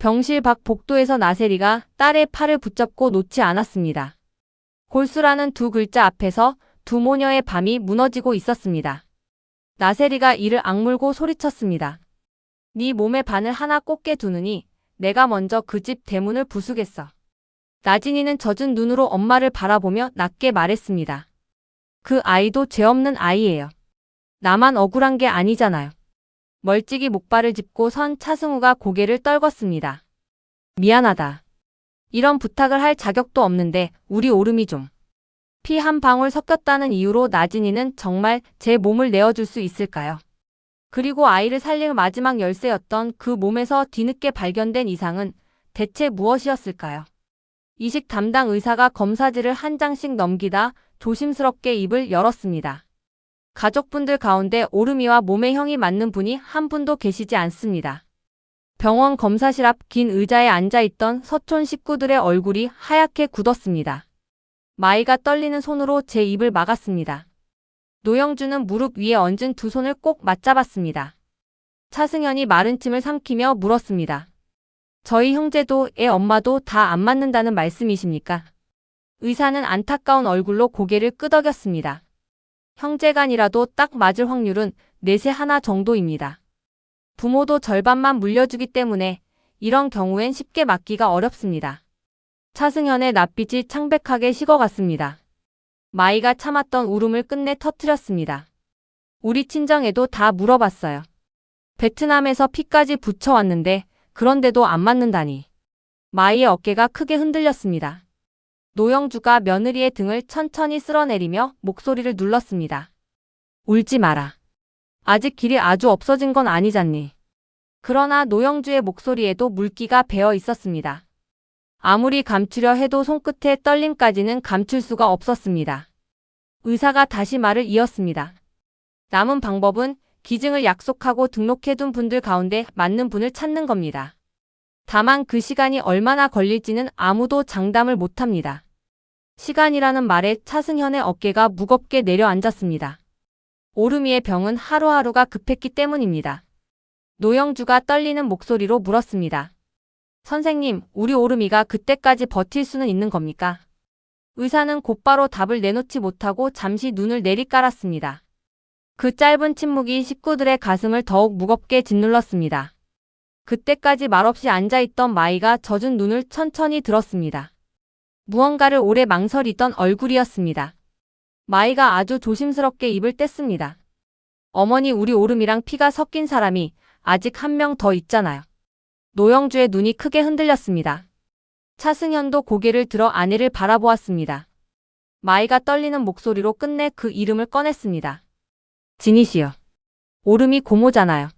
병실 밖 복도에서 나세리가 딸의 팔을 붙잡고 놓지 않았습니다. 골수라는 두 글자 앞에서 두 모녀의 밤이 무너지고 있었습니다. 나세리가 이를 악물고 소리쳤습니다. 네 몸의 반을 하나 꽂게 두느니 내가 먼저 그 집 대문을 부수겠어. 나진이는 젖은 눈으로 엄마를 바라보며 낮게 말했습니다. 그 아이도 죄 없는 아이예요. 나만 억울한 게 아니잖아요. 멀찍이 목발을 짚고 선 차승우가 고개를 떨궜습니다. 미안하다. 이런 부탁을 할 자격도 없는데 우리 오름이 좀. 피 한 방울 섞였다는 이유로 나진이는 정말 제 몸을 내어줄 수 있을까요? 그리고 아이를 살릴 마지막 열쇠였던 그 몸에서 뒤늦게 발견된 이상은 대체 무엇이었을까요? 이식 담당 의사가 검사지를 한 장씩 넘기다 조심스럽게 입을 열었습니다. 가족분들 가운데 오름이와 몸의 형이 맞는 분이 한 분도 계시지 않습니다. 병원 검사실 앞 긴 의자에 앉아있던 서촌 식구들의 얼굴이 하얗게 굳었습니다. 마이가 떨리는 손으로 제 입을 막았습니다. 노영주는 무릎 위에 얹은 두 손을 꼭 맞잡았습니다. 차승현이 마른 침을 삼키며 물었습니다. 저희 형제도 애 엄마도 다 안 맞는다는 말씀이십니까? 의사는 안타까운 얼굴로 고개를 끄덕였습니다. 형제간이라도 딱 맞을 확률은 4세 하나 정도입니다. 부모도 절반만 물려주기 때문에 이런 경우엔 쉽게 맞기가 어렵습니다. 차승현의 낯빛이 창백하게 식어갔습니다. 마이가 참았던 울음을 끝내 터뜨렸습니다. 우리 친정에도 다 물어봤어요. 베트남에서 피까지 붙여왔는데 그런데도 안 맞는다니. 마이의 어깨가 크게 흔들렸습니다. 노영주가 며느리의 등을 천천히 쓸어내리며 목소리를 눌렀습니다. 울지 마라. 아직 길이 아주 없어진 건 아니잖니. 그러나 노영주의 목소리에도 물기가 배어 있었습니다. 아무리 감추려 해도 손끝의 떨림까지는 감출 수가 없었습니다. 의사가 다시 말을 이었습니다. 남은 방법은 기증을 약속하고 등록해둔 분들 가운데 맞는 분을 찾는 겁니다. 다만 그 시간이 얼마나 걸릴지는 아무도 장담을 못합니다. 시간이라는 말에 차승현의 어깨가 무겁게 내려앉았습니다. 오름이의 병은 하루하루가 급했기 때문입니다. 노영주가 떨리는 목소리로 물었습니다. 선생님, 우리 오름이가 그때까지 버틸 수는 있는 겁니까? 의사는 곧바로 답을 내놓지 못하고 잠시 눈을 내리깔았습니다. 그 짧은 침묵이 식구들의 가슴을 더욱 무겁게 짓눌렀습니다. 그때까지 말없이 앉아있던 마이가 젖은 눈을 천천히 들었습니다. 무언가를 오래 망설이던 얼굴이었습니다. 마이가 아주 조심스럽게 입을 뗐습니다. 어머니, 우리 오름이랑 피가 섞인 사람이 아직 한 명 더 있잖아요. 노영주의 눈이 크게 흔들렸습니다. 차승현도 고개를 들어 아내를 바라보았습니다. 마이가 떨리는 목소리로 끝내 그 이름을 꺼냈습니다. 진이시여. 오름이 고모잖아요.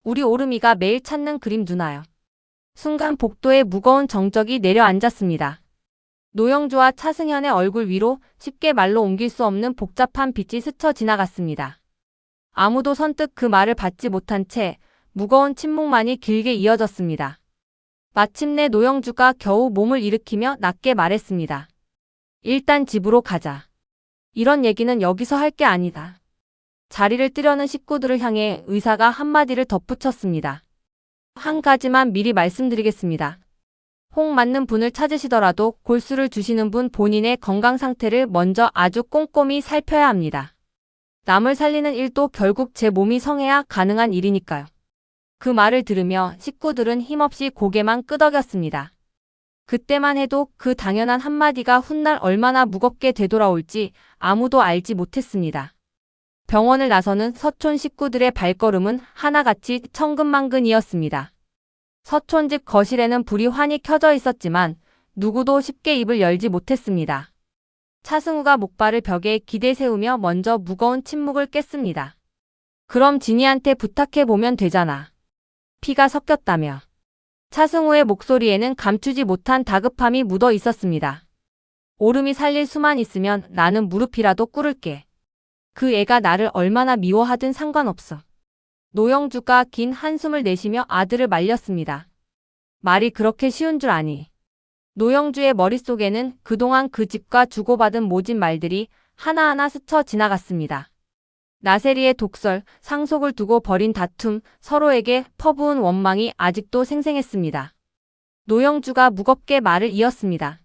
우리 오름이가 매일 찾는 그림 누나요. 순간 복도에 무거운 정적이 내려앉았습니다. 노영주와 차승현의 얼굴 위로 쉽게 말로 옮길 수 없는 복잡한 빛이 스쳐 지나갔습니다. 아무도 선뜻 그 말을 받지 못한 채 무거운 침묵만이 길게 이어졌습니다. 마침내 노영주가 겨우 몸을 일으키며 낮게 말했습니다. 일단 집으로 가자. 이런 얘기는 여기서 할 게 아니다. 자리를 뜨려는 식구들을 향해 의사가 한마디를 덧붙였습니다. 한 가지만 미리 말씀드리겠습니다. 혹 맞는 분을 찾으시더라도 골수를 주시는 분 본인의 건강 상태를 먼저 아주 꼼꼼히 살펴야 합니다. 남을 살리는 일도 결국 제 몸이 성해야 가능한 일이니까요. 그 말을 들으며 식구들은 힘없이 고개만 끄덕였습니다. 그때만 해도 그 당연한 한마디가 훗날 얼마나 무겁게 되돌아올지 아무도 알지 못했습니다. 병원을 나서는 서촌 식구들의 발걸음은 하나같이 천근만근이었습니다. 서촌 집 거실에는 불이 환히 켜져 있었지만 누구도 쉽게 입을 열지 못했습니다. 차승우가 목발을 벽에 기대 세우며 먼저 무거운 침묵을 깼습니다. 그럼 진이한테 부탁해보면 되잖아. 피가 섞였다며. 차승우의 목소리에는 감추지 못한 다급함이 묻어 있었습니다. 오름이 살릴 수만 있으면 나는 무릎이라도 꿇을게. 그 애가 나를 얼마나 미워하든 상관없어. 노영주가 긴 한숨을 내쉬며 아들을 말렸습니다. 말이 그렇게 쉬운 줄 아니. 노영주의 머릿속에는 그동안 그 집과 주고받은 모진 말들이 하나하나 스쳐 지나갔습니다. 나세리의 독설, 상속을 두고 벌인 다툼, 서로에게 퍼부은 원망이 아직도 생생했습니다. 노영주가 무겁게 말을 이었습니다.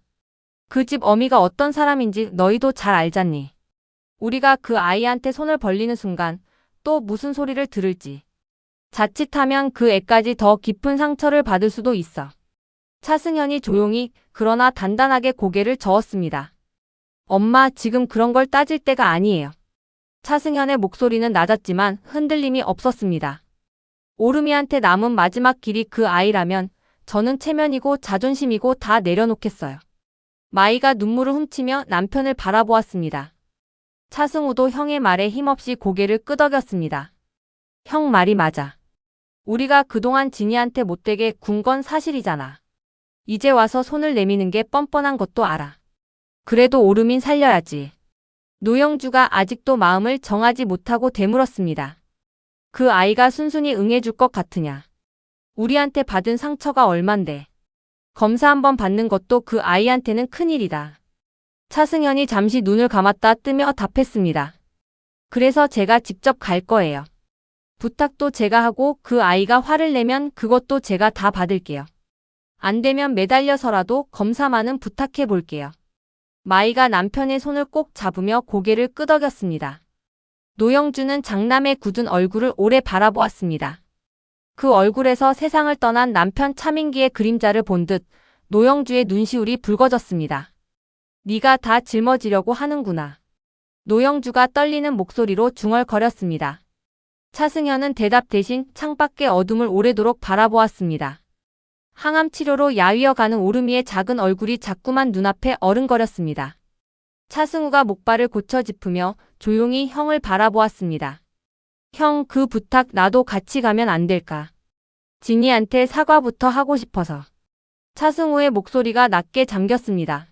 그 집 어미가 어떤 사람인지 너희도 잘 알잖니. 우리가 그 아이한테 손을 벌리는 순간 또 무슨 소리를 들을지. 자칫하면 그 애까지 더 깊은 상처를 받을 수도 있어. 차승현이 조용히 그러나 단단하게 고개를 저었습니다. 엄마, 지금 그런 걸 따질 때가 아니에요. 차승현의 목소리는 낮았지만 흔들림이 없었습니다. 오름이한테 남은 마지막 길이 그 아이라면 저는 체면이고 자존심이고 다 내려놓겠어요. 마이가 눈물을 훔치며 남편을 바라보았습니다. 차승우도 형의 말에 힘없이 고개를 끄덕였습니다. 형 말이 맞아. 우리가 그동안 진이한테 못되게 군 건 사실이잖아. 이제 와서 손을 내미는 게 뻔뻔한 것도 알아. 그래도 오름인 살려야지. 노영주가 아직도 마음을 정하지 못하고 되물었습니다. 그 아이가 순순히 응해줄 것 같으냐. 우리한테 받은 상처가 얼만데. 검사 한번 받는 것도 그 아이한테는 큰일이다. 차승현이 잠시 눈을 감았다 뜨며 답했습니다. 그래서 제가 직접 갈 거예요. 부탁도 제가 하고 그 아이가 화를 내면 그것도 제가 다 받을게요. 안 되면 매달려서라도 검사만은 부탁해 볼게요. 마이가 남편의 손을 꼭 잡으며 고개를 끄덕였습니다. 노영주는 장남의 굳은 얼굴을 오래 바라보았습니다. 그 얼굴에서 세상을 떠난 남편 차민기의 그림자를 본 듯 노영주의 눈시울이 붉어졌습니다. 네가 다 짊어지려고 하는구나. 노영주가 떨리는 목소리로 중얼거렸습니다. 차승현은 대답 대신 창밖의 어둠을 오래도록 바라보았습니다. 항암 치료로 야위어 가는 오름이의 작은 얼굴이 자꾸만 눈앞에 어른거렸습니다. 차승우가 목발을 고쳐 짚으며 조용히 형을 바라보았습니다. 형, 그 부탁 나도 같이 가면 안 될까? 진이한테 사과부터 하고 싶어서. 차승우의 목소리가 낮게 잠겼습니다.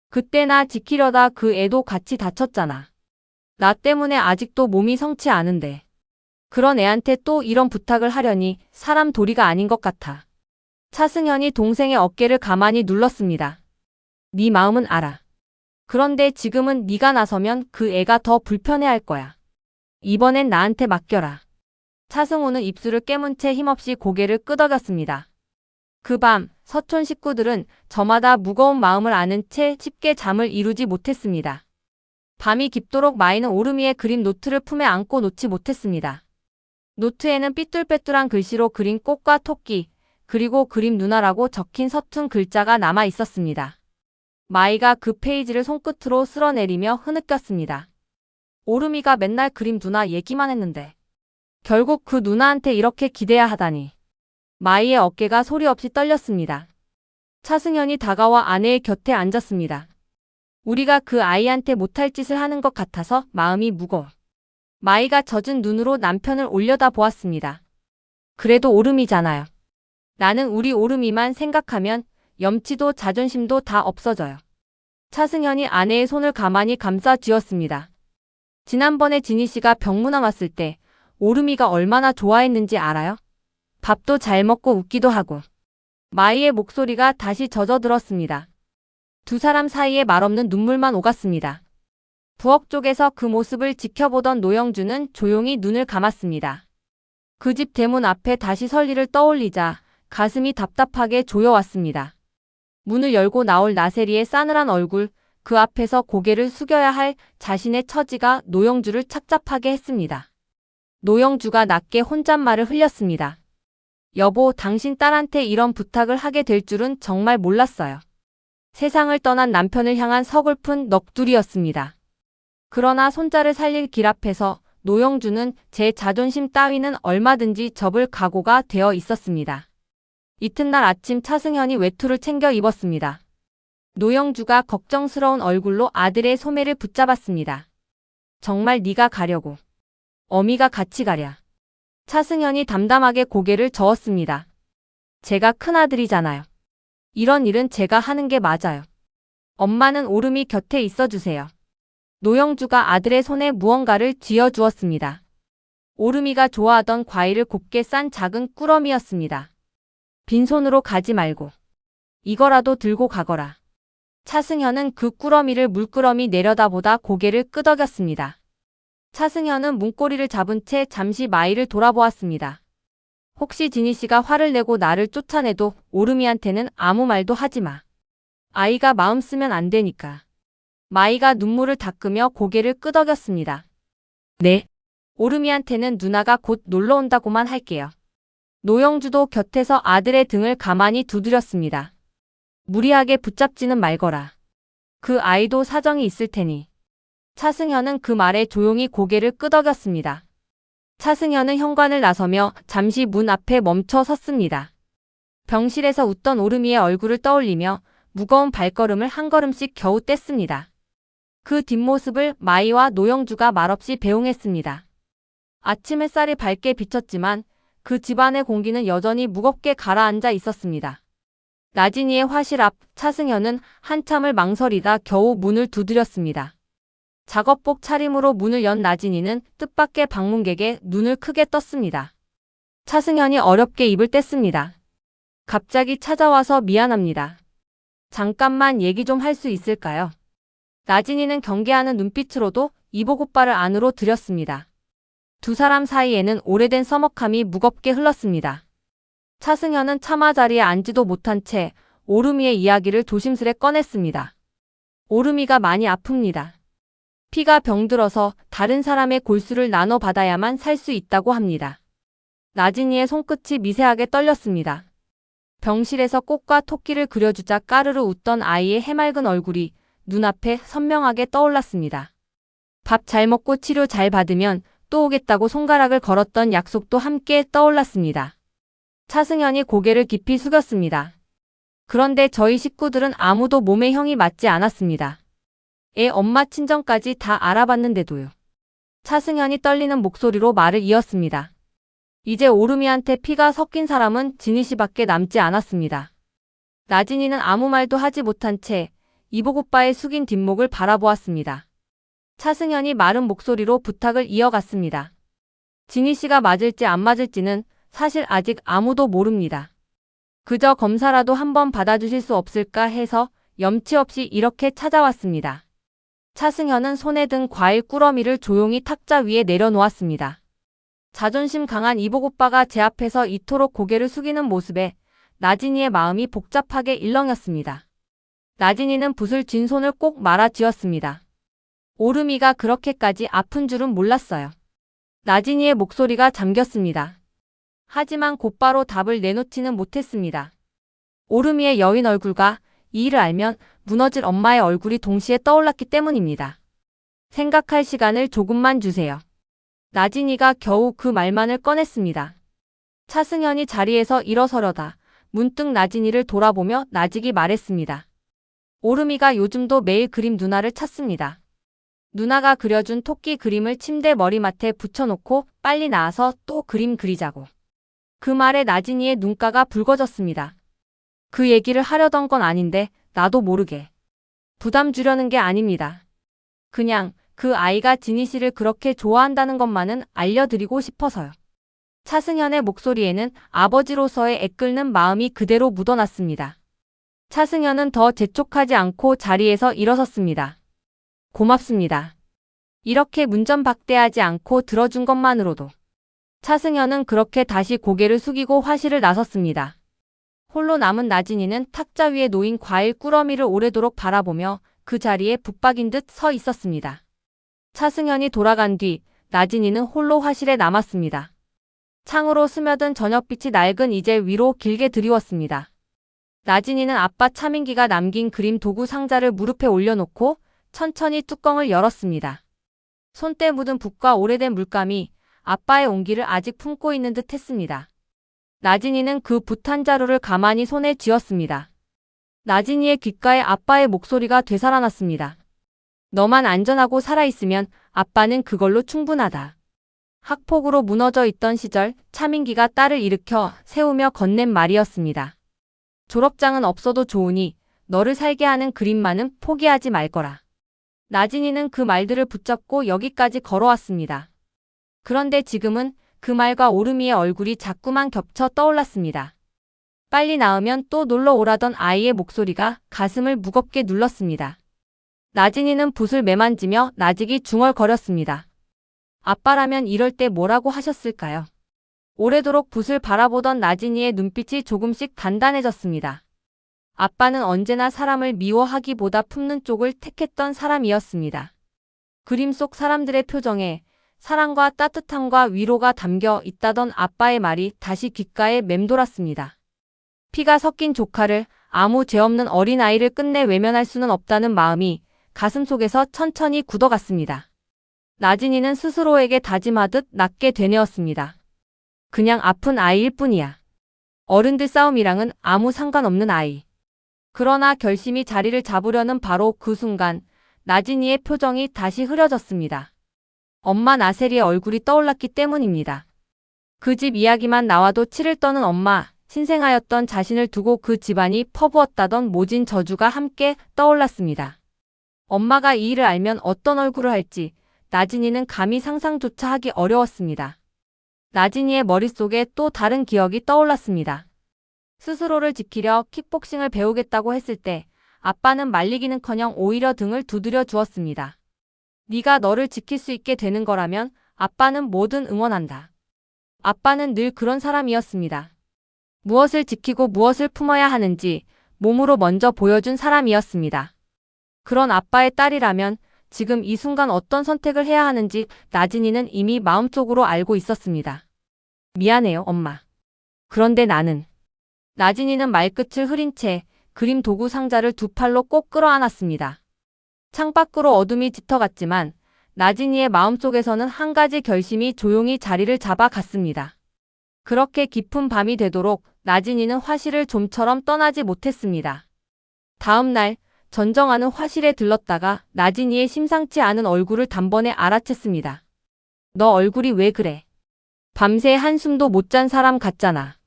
그때 나 지키려다 그 애도 같이 다쳤잖아. 나 때문에 아직도 몸이 성치 않은데. 그런 애한테 또 이런 부탁을 하려니 사람 도리가 아닌 것 같아. 차승현이 동생의 어깨를 가만히 눌렀습니다. 네 마음은 알아. 그런데 지금은 네가 나서면 그 애가 더 불편해할 거야. 이번엔 나한테 맡겨라. 차승우는 입술을 깨문 채 힘없이 고개를 끄덕였습니다. 그 밤 서촌 식구들은 저마다 무거운 마음을 아는 채 쉽게 잠을 이루지 못했습니다. 밤이 깊도록 마이는 오름이의 그림 노트를 품에 안고 놓지 못했습니다. 노트에는 삐뚤빼뚤한 글씨로 그린 꽃과 토끼, 그리고 그림 누나라고 적힌 서툰 글자가 남아 있었습니다. 마이가 그 페이지를 손끝으로 쓸어내리며 흐느꼈습니다. 오름이가 맨날 그림 누나 얘기만 했는데 결국 그 누나한테 이렇게 기대야 하다니. 마이의 어깨가 소리 없이 떨렸습니다. 차승현이 다가와 아내의 곁에 앉았습니다. 우리가 그 아이한테 못할 짓을 하는 것 같아서 마음이 무거워. 마이가 젖은 눈으로 남편을 올려다보았습니다. 그래도 오름이잖아요. 나는 우리 오름이만 생각하면 염치도 자존심도 다 없어져요. 차승현이 아내의 손을 가만히 감싸 쥐었습니다. 지난번에 진희 씨가 병문안 왔을 때 오름이가 얼마나 좋아했는지 알아요? 밥도 잘 먹고 웃기도 하고. 마이의 목소리가 다시 젖어들었습니다. 두 사람 사이에 말없는 눈물만 오갔습니다. 부엌 쪽에서 그 모습을 지켜보던 노영주는 조용히 눈을 감았습니다. 그 집 대문 앞에 다시 설 일을 떠올리자 가슴이 답답하게 조여왔습니다. 문을 열고 나올 나세리의 싸늘한 얼굴, 그 앞에서 고개를 숙여야 할 자신의 처지가 노영주를 착잡하게 했습니다. 노영주가 낮게 혼잣말을 흘렸습니다. 여보, 당신 딸한테 이런 부탁을 하게 될 줄은 정말 몰랐어요. 세상을 떠난 남편을 향한 서글픈 넋두리였습니다. 그러나 손자를 살릴 길 앞에서 노영주는 제 자존심 따위는 얼마든지 접을 각오가 되어 있었습니다. 이튿날 아침 차승현이 외투를 챙겨 입었습니다. 노영주가 걱정스러운 얼굴로 아들의 소매를 붙잡았습니다. 정말 네가 가려고. 어미가 같이 가랴. 차승현이 담담하게 고개를 저었습니다. 제가 큰아들이잖아요. 이런 일은 제가 하는 게 맞아요. 엄마는 오름이 곁에 있어주세요. 노영주가 아들의 손에 무언가를 쥐어주었습니다. 오름이가 좋아하던 과일을 곱게 싼 작은 꾸러미였습니다. 빈손으로 가지 말고 이거라도 들고 가거라. 차승현은 그 꾸러미를 물끄러미 내려다보다 고개를 끄덕였습니다. 차승현은 문고리를 잡은 채 잠시 마이를 돌아보았습니다. 혹시 지니 씨가 화를 내고 나를 쫓아내도 오름이한테는 아무 말도 하지 마. 아이가 마음 쓰면 안 되니까. 마이가 눈물을 닦으며 고개를 끄덕였습니다. 네. 오름이한테는 누나가 곧 놀러 온다고만 할게요. 노영주도 곁에서 아들의 등을 가만히 두드렸습니다. 무리하게 붙잡지는 말거라. 그 아이도 사정이 있을 테니. 차승현은 그 말에 조용히 고개를 끄덕였습니다. 차승현은 현관을 나서며 잠시 문 앞에 멈춰 섰습니다. 병실에서 웃던 오름이의 얼굴을 떠올리며 무거운 발걸음을 한 걸음씩 겨우 뗐습니다. 그 뒷모습을 마이와 노영주가 말없이 배웅했습니다. 아침 햇살이 밝게 비쳤지만 그 집안의 공기는 여전히 무겁게 가라앉아 있었습니다. 나진이의 화실 앞 차승현은 한참을 망설이다 겨우 문을 두드렸습니다. 작업복 차림으로 문을 연 나진이는 뜻밖의 방문객에 눈을 크게 떴습니다. 차승현이 어렵게 입을 뗐습니다. 갑자기 찾아와서 미안합니다. 잠깐만 얘기 좀 할 수 있을까요? 나진이는 경계하는 눈빛으로도 이복 오빠를 안으로 들였습니다. 두 사람 사이에는 오래된 서먹함이 무겁게 흘렀습니다. 차승현은 차마 자리에 앉지도 못한 채 오름이의 이야기를 조심스레 꺼냈습니다. 오름이가 많이 아픕니다. 피가 병들어서 다른 사람의 골수를 나눠 받아야만 살 수 있다고 합니다. 나진이의 손끝이 미세하게 떨렸습니다. 병실에서 꽃과 토끼를 그려주자 까르르 웃던 아이의 해맑은 얼굴이 눈앞에 선명하게 떠올랐습니다. 밥 잘 먹고 치료 잘 받으면 또 오겠다고 손가락을 걸었던 약속도 함께 떠올랐습니다. 차승현이 고개를 깊이 숙였습니다. 그런데 저희 식구들은 아무도 몸에 형이 맞지 않았습니다. 애 엄마 친정까지 다 알아봤는데도요. 차승현이 떨리는 목소리로 말을 이었습니다. 이제 오름이한테 피가 섞인 사람은 진희 씨밖에 남지 않았습니다. 나진이는 아무 말도 하지 못한 채 이복 오빠의 숙인 뒷목을 바라보았습니다. 차승현이 마른 목소리로 부탁을 이어갔습니다. 진희 씨가 맞을지 안 맞을지는 사실 아직 아무도 모릅니다. 그저 검사라도 한번 받아주실 수 없을까 해서 염치 없이 이렇게 찾아왔습니다. 차승현은 손에 든 과일 꾸러미를 조용히 탁자 위에 내려놓았습니다. 자존심 강한 이복 오빠가 제 앞에서 이토록 고개를 숙이는 모습에 나진이의 마음이 복잡하게 일렁였습니다. 나진이는 붓을 쥔 손을 꼭 말아 쥐었습니다. 오름이가 그렇게까지 아픈 줄은 몰랐어요. 나진이의 목소리가 잠겼습니다. 하지만 곧바로 답을 내놓지는 못했습니다. 오름이의 여인 얼굴과 이 일을 알면 무너질 엄마의 얼굴이 동시에 떠올랐기 때문입니다. 생각할 시간을 조금만 주세요. 나진이가 겨우 그 말만을 꺼냈습니다. 차승현이 자리에서 일어서려다 문득 나진이를 돌아보며 나직이 말했습니다. 오름이가 요즘도 매일 그림 누나를 찾습니다. 누나가 그려준 토끼 그림을 침대 머리맡에 붙여놓고 빨리 나와서 또 그림 그리자고. 그 말에 나진이의 눈가가 붉어졌습니다. 그 얘기를 하려던 건 아닌데 나도 모르게. 부담 주려는 게 아닙니다. 그냥 그 아이가 진희 씨를 그렇게 좋아한다는 것만은 알려드리고 싶어서요. 차승현의 목소리에는 아버지로서의 애끓는 마음이 그대로 묻어났습니다. 차승현은 더 재촉하지 않고 자리에서 일어섰습니다. 고맙습니다. 이렇게 문전박대하지 않고 들어준 것만으로도. 차승현은 그렇게 다시 고개를 숙이고 화실을 나섰습니다. 홀로 남은 나진이는 탁자 위에 놓인 과일 꾸러미를 오래도록 바라보며 그 자리에 붙박인 듯 서 있었습니다. 차승현이 돌아간 뒤 나진이는 홀로 화실에 남았습니다. 창으로 스며든 저녁빛이 낡은 이제 위로 길게 드리웠습니다. 나진이는 아빠 차민기가 남긴 그림 도구 상자를 무릎에 올려놓고 천천히 뚜껑을 열었습니다. 손때 묻은 붓과 오래된 물감이 아빠의 온기를 아직 품고 있는 듯 했습니다. 나진이는 그 붓 한 자루를 가만히 손에 쥐었습니다. 나진이의 귓가에 아빠의 목소리가 되살아났습니다. 너만 안전하고 살아있으면 아빠는 그걸로 충분하다. 학폭으로 무너져 있던 시절 차민기가 딸을 일으켜 세우며 건넨 말이었습니다. 졸업장은 없어도 좋으니 너를 살게 하는 그림만은 포기하지 말거라. 나진이는 그 말들을 붙잡고 여기까지 걸어왔습니다. 그런데 지금은 그 말과 오름이의 얼굴이 자꾸만 겹쳐 떠올랐습니다. 빨리 나으면 또 놀러 오라던 아이의 목소리가 가슴을 무겁게 눌렀습니다. 나진이는 붓을 매만지며 나직이 중얼거렸습니다. 아빠라면 이럴 때 뭐라고 하셨을까요? 오래도록 붓을 바라보던 나진이의 눈빛이 조금씩 단단해졌습니다. 아빠는 언제나 사람을 미워하기보다 품는 쪽을 택했던 사람이었습니다. 그림 속 사람들의 표정에 사랑과 따뜻함과 위로가 담겨 있다던 아빠의 말이 다시 귓가에 맴돌았습니다. 피가 섞인 조카를, 아무 죄 없는 어린아이를 끝내 외면할 수는 없다는 마음이 가슴속에서 천천히 굳어갔습니다. 나진이는 스스로에게 다짐하듯 낮게 되뇌었습니다. 그냥 아픈 아이일 뿐이야. 어른들 싸움이랑은 아무 상관없는 아이. 그러나 결심이 자리를 잡으려는 바로 그 순간 나진이의 표정이 다시 흐려졌습니다. 엄마 나세리의 얼굴이 떠올랐기 때문입니다. 그 집 이야기만 나와도 치를 떠는 엄마, 신생아였던 자신을 두고 그 집안이 퍼부었다던 모진 저주가 함께 떠올랐습니다. 엄마가 이 일을 알면 어떤 얼굴을 할지 나진이는 감히 상상조차 하기 어려웠습니다. 나진이의 머릿속에 또 다른 기억이 떠올랐습니다. 스스로를 지키려 킥복싱을 배우겠다고 했을 때 아빠는 말리기는커녕 오히려 등을 두드려 주었습니다. 네가 너를 지킬 수 있게 되는 거라면 아빠는 뭐든 응원한다. 아빠는 늘 그런 사람이었습니다. 무엇을 지키고 무엇을 품어야 하는지 몸으로 먼저 보여준 사람이었습니다. 그런 아빠의 딸이라면 지금 이 순간 어떤 선택을 해야 하는지 나진이는 이미 마음속으로 알고 있었습니다. 미안해요, 엄마. 그런데 나는. 나진이는 말끝을 흐린 채 그림 도구 상자를 두 팔로 꼭 끌어안았습니다. 창밖으로 어둠이 짙어갔지만 나진이의 마음속에서는 한 가지 결심이 조용히 자리를 잡아갔습니다. 그렇게 깊은 밤이 되도록 나진이는 화실을 좀처럼 떠나지 못했습니다. 다음 날 전정아는 화실에 들렀다가 나진이의 심상치 않은 얼굴을 단번에 알아챘습니다. 너 얼굴이 왜 그래? 밤새 한숨도 못 잔 사람 같잖아.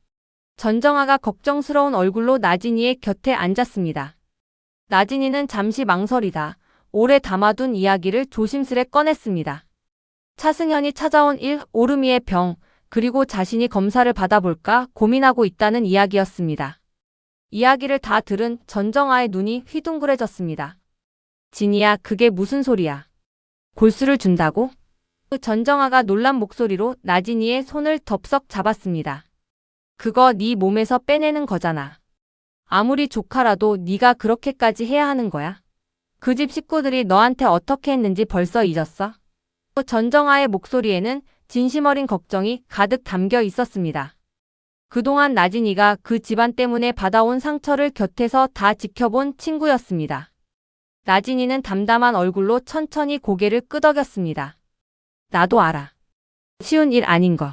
전정아가 걱정스러운 얼굴로 나진이의 곁에 앉았습니다. 나진이는 잠시 망설이다 오래 담아둔 이야기를 조심스레 꺼냈습니다. 차승현이 찾아온 일, 오름이의 병, 그리고 자신이 검사를 받아볼까 고민하고 있다는 이야기였습니다. 이야기를 다 들은 전정아의 눈이 휘둥그레졌습니다. 진이야, 그게 무슨 소리야? 골수를 준다고? 전정아가 놀란 목소리로 나진이의 손을 덥석 잡았습니다. 그거 네 몸에서 빼내는 거잖아. 아무리 조카라도 네가 그렇게까지 해야 하는 거야? 그 집 식구들이 너한테 어떻게 했는지 벌써 잊었어? 전정아의 목소리에는 진심 어린 걱정이 가득 담겨 있었습니다. 그동안 나진이가 그 집안 때문에 받아온 상처를 곁에서 다 지켜본 친구였습니다. 나진이는 담담한 얼굴로 천천히 고개를 끄덕였습니다. 나도 알아. 쉬운 일 아닌 거.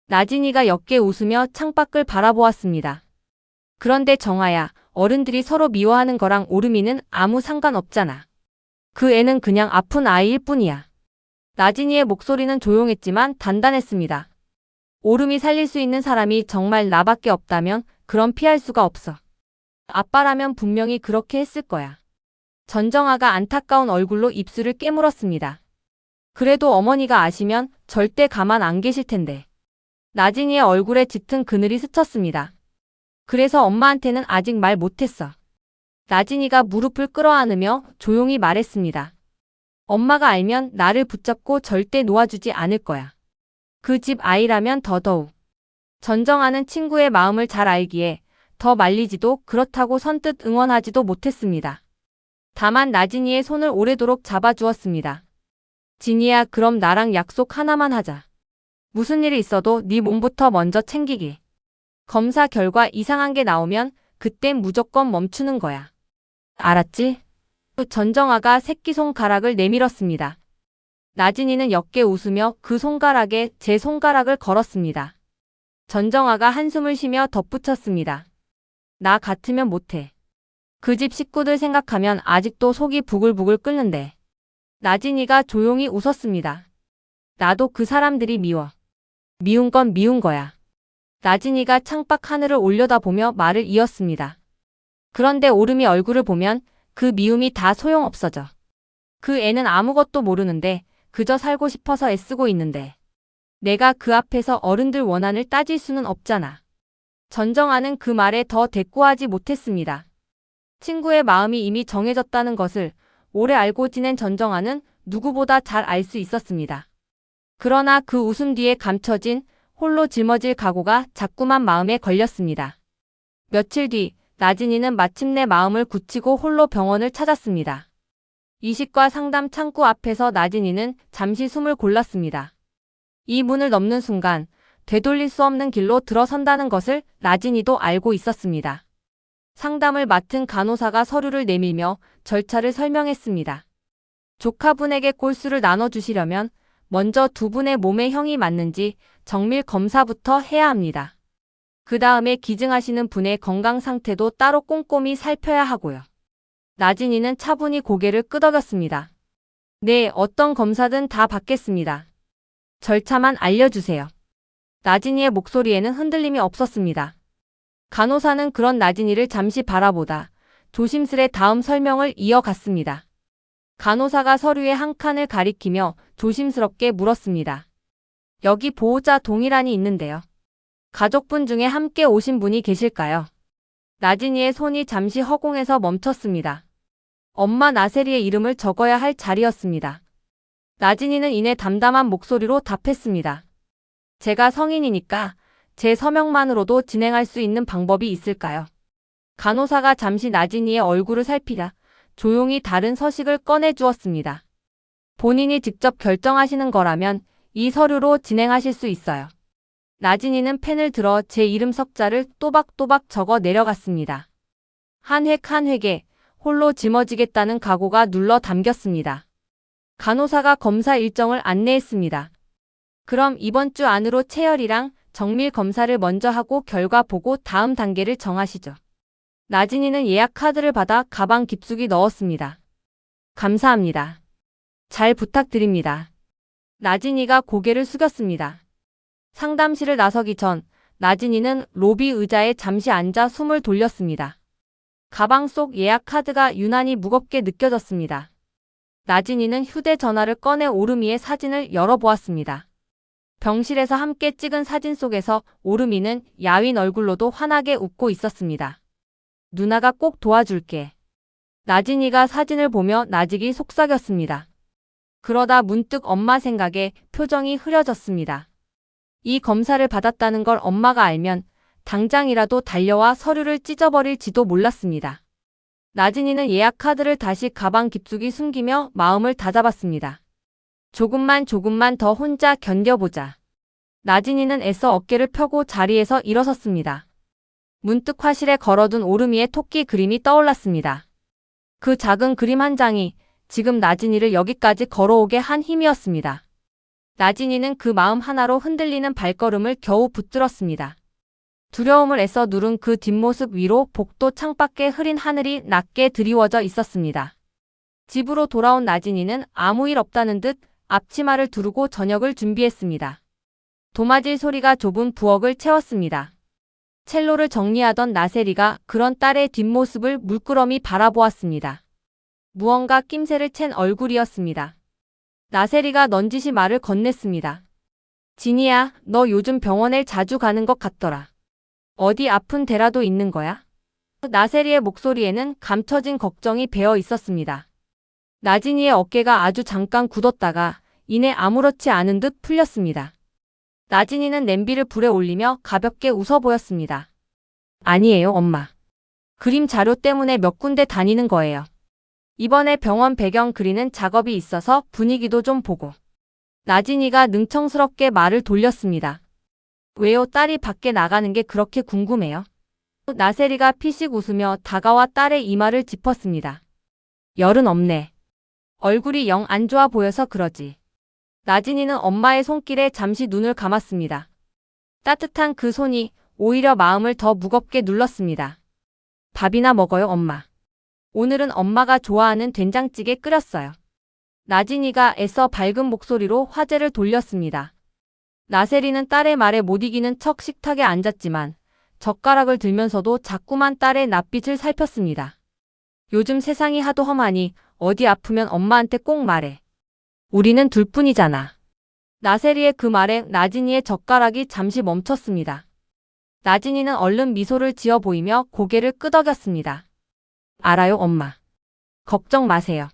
나진이가 옅게 웃으며 창밖을 바라보았습니다. 그런데 정아야, 어른들이 서로 미워하는 거랑 오름이는 아무 상관없잖아. 그 애는 그냥 아픈 아이일 뿐이야. 나진이의 목소리는 조용했지만 단단했습니다. 오름이 살릴 수 있는 사람이 정말 나밖에 없다면 그럼 피할 수가 없어. 아빠라면 분명히 그렇게 했을 거야. 전정아가 안타까운 얼굴로 입술을 깨물었습니다. 그래도 어머니가 아시면 절대 가만 안 계실 텐데. 나진이의 얼굴에 짙은 그늘이 스쳤습니다. 그래서 엄마한테는 아직 말 못했어. 나진이가 무릎을 끌어안으며 조용히 말했습니다. 엄마가 알면 나를 붙잡고 절대 놓아주지 않을 거야. 그 집 아이라면 더더욱. 전정아는 친구의 마음을 잘 알기에 더 말리지도 그렇다고 선뜻 응원하지도 못했습니다. 다만 나진이의 손을 오래도록 잡아주었습니다. 진이야, 그럼 나랑 약속 하나만 하자. 무슨 일이 있어도 네 몸부터 먼저 챙기기. 검사 결과 이상한 게 나오면 그땐 무조건 멈추는 거야. 알았지? 전정아가 새끼손가락을 내밀었습니다. 나진이는 옅게 웃으며 그 손가락에 제 손가락을 걸었습니다. 전정아가 한숨을 쉬며 덧붙였습니다. 나 같으면 못해. 그 집 식구들 생각하면 아직도 속이 부글부글 끓는데. 나진이가 조용히 웃었습니다. 나도 그 사람들이 미워. 미운 건 미운 거야. 나진이가 창밖 하늘을 올려다보며 말을 이었습니다. 그런데 오름이 얼굴을 보면 그 미움이 다 소용없어져. 그 애는 아무것도 모르는데 그저 살고 싶어서 애쓰고 있는데. 내가 그 앞에서 어른들 원한을 따질 수는 없잖아. 전정아는 그 말에 더 대꾸하지 못했습니다. 친구의 마음이 이미 정해졌다는 것을 오래 알고 지낸 전정아는 누구보다 잘 알 수 있었습니다. 그러나 그 웃음 뒤에 감춰진 홀로 짊어질 각오가 자꾸만 마음에 걸렸습니다. 며칠 뒤 나진이는 마침내 마음을 굳히고 홀로 병원을 찾았습니다. 이식과 상담 창구 앞에서 나진이는 잠시 숨을 골랐습니다. 이 문을 넘는 순간 되돌릴 수 없는 길로 들어선다는 것을 나진이도 알고 있었습니다. 상담을 맡은 간호사가 서류를 내밀며 절차를 설명했습니다. 조카분에게 골수를 나눠주시려면 먼저 두 분의 몸에 형이 맞는지 정밀 검사부터 해야 합니다. 그 다음에 기증하시는 분의 건강 상태도 따로 꼼꼼히 살펴야 하고요. 나진이는 차분히 고개를 끄덕였습니다. 네, 어떤 검사든 다 받겠습니다. 절차만 알려주세요. 나진이의 목소리에는 흔들림이 없었습니다. 간호사는 그런 나진이를 잠시 바라보다 조심스레 다음 설명을 이어갔습니다. 간호사가 서류의 한 칸을 가리키며 조심스럽게 물었습니다. 여기 보호자 동의란이 있는데요. 가족분 중에 함께 오신 분이 계실까요? 나진이의 손이 잠시 허공에서 멈췄습니다. 엄마 나세리의 이름을 적어야 할 자리였습니다. 나진이는 이내 담담한 목소리로 답했습니다. 제가 성인이니까 제 서명만으로도 진행할 수 있는 방법이 있을까요? 간호사가 잠시 나진이의 얼굴을 살피다 조용히 다른 서식을 꺼내 주었습니다. 본인이 직접 결정하시는 거라면 이 서류로 진행하실 수 있어요. 나진이는 펜을 들어 제 이름 석자를 또박또박 적어 내려갔습니다. 한 획 한 획에 홀로 짊어지겠다는 각오가 눌러 담겼습니다. 간호사가 검사 일정을 안내했습니다. 그럼 이번 주 안으로 체열이랑 정밀 검사를 먼저 하고 결과 보고 다음 단계를 정하시죠. 나진이는 예약 카드를 받아 가방 깊숙이 넣었습니다. 감사합니다. 잘 부탁드립니다. 나진이가 고개를 숙였습니다. 상담실을 나서기 전 나진이는 로비 의자에 잠시 앉아 숨을 돌렸습니다. 가방 속 예약 카드가 유난히 무겁게 느껴졌습니다. 나진이는 휴대전화를 꺼내 오르미의 사진을 열어보았습니다. 병실에서 함께 찍은 사진 속에서 오르미는 야윈 얼굴로도 환하게 웃고 있었습니다. 누나가 꼭 도와줄게. 나진이가 사진을 보며 나직이 속삭였습니다. 그러다 문득 엄마 생각에 표정이 흐려졌습니다. 이 검사를 받았다는 걸 엄마가 알면 당장이라도 달려와 서류를 찢어버릴지도 몰랐습니다. 나진이는 예약 카드를 다시 가방 깊숙이 숨기며 마음을 다잡았습니다. 조금만 더 혼자 견뎌보자. 나진이는 애써 어깨를 펴고 자리에서 일어섰습니다. 문득 화실에 걸어둔 오르미의 토끼 그림이 떠올랐습니다. 그 작은 그림 한 장이 지금 나진이를 여기까지 걸어오게 한 힘이었습니다. 나진이는 그 마음 하나로 흔들리는 발걸음을 겨우 붙들었습니다. 두려움을 애써 누른 그 뒷모습 위로 복도 창밖에 흐린 하늘이 낮게 드리워져 있었습니다. 집으로 돌아온 나진이는 아무 일 없다는 듯 앞치마를 두르고 저녁을 준비했습니다. 도마질 소리가 좁은 부엌을 채웠습니다. 첼로를 정리하던 나세리가 그런 딸의 뒷모습을 물끄러미 바라보았습니다. 무언가 낌새를 챈 얼굴이었습니다. 나세리가 넌지시 말을 건넸습니다. 진이야, 너 요즘 병원에 자주 가는 것 같더라. 어디 아픈 데라도 있는 거야? 나세리의 목소리에는 감춰진 걱정이 배어 있었습니다. 나진이의 어깨가 아주 잠깐 굳었다가 이내 아무렇지 않은 듯 풀렸습니다. 나진이는 냄비를 불에 올리며 가볍게 웃어 보였습니다. 아니에요, 엄마. 그림 자료 때문에 몇 군데 다니는 거예요. 이번에 병원 배경 그리는 작업이 있어서 분위기도 좀 보고. 나진이가 능청스럽게 말을 돌렸습니다. 왜요? 딸이 밖에 나가는 게 그렇게 궁금해요? 나세리가 피식 웃으며 다가와 딸의 이마를 짚었습니다. 열은 없네. 얼굴이 영 안 좋아 보여서 그러지. 나진이는 엄마의 손길에 잠시 눈을 감았습니다. 따뜻한 그 손이 오히려 마음을 더 무겁게 눌렀습니다. 밥이나 먹어요, 엄마. 오늘은 엄마가 좋아하는 된장찌개 끓였어요. 나진이가 애써 밝은 목소리로 화제를 돌렸습니다. 나세리는 딸의 말에 못 이기는 척 식탁에 앉았지만 젓가락을 들면서도 자꾸만 딸의 낯빛을 살폈습니다. 요즘 세상이 하도 험하니 어디 아프면 엄마한테 꼭 말해. 우리는 둘뿐이잖아. 나세리의 그 말에 나진이의 젓가락이 잠시 멈췄습니다. 나진이는 얼른 미소를 지어 보이며 고개를 끄덕였습니다. 알아요, 엄마. 걱정 마세요.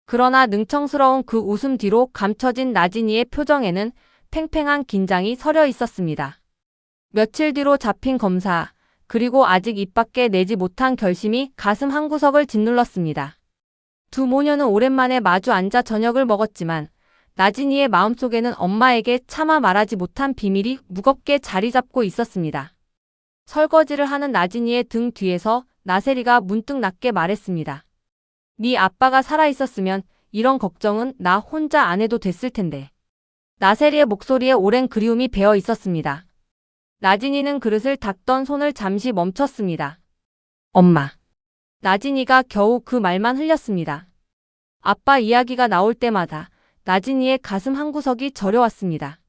그러나 능청스러운 그 웃음 뒤로 감춰진 나진이의 표정에는 팽팽한 긴장이 서려 있었습니다. 며칠 뒤로 잡힌 검사, 그리고 아직 입 밖에 내지 못한 결심이 가슴 한구석을 짓눌렀습니다. 두 모녀는 오랜만에 마주 앉아 저녁을 먹었지만 나진이의 마음속에는 엄마에게 차마 말하지 못한 비밀이 무겁게 자리 잡고 있었습니다. 설거지를 하는 나진이의 등 뒤에서 나세리가 문득 낮게 말했습니다. 네 아빠가 살아있었으면 이런 걱정은 나 혼자 안 해도 됐을 텐데. 나세리의 목소리에 오랜 그리움이 배어 있었습니다. 나진이는 그릇을 닦던 손을 잠시 멈췄습니다. 엄마. 나진이가 겨우 그 말만 흘렸습니다. 아빠 이야기가 나올 때마다 나진이의 가슴 한구석이 저려왔습니다.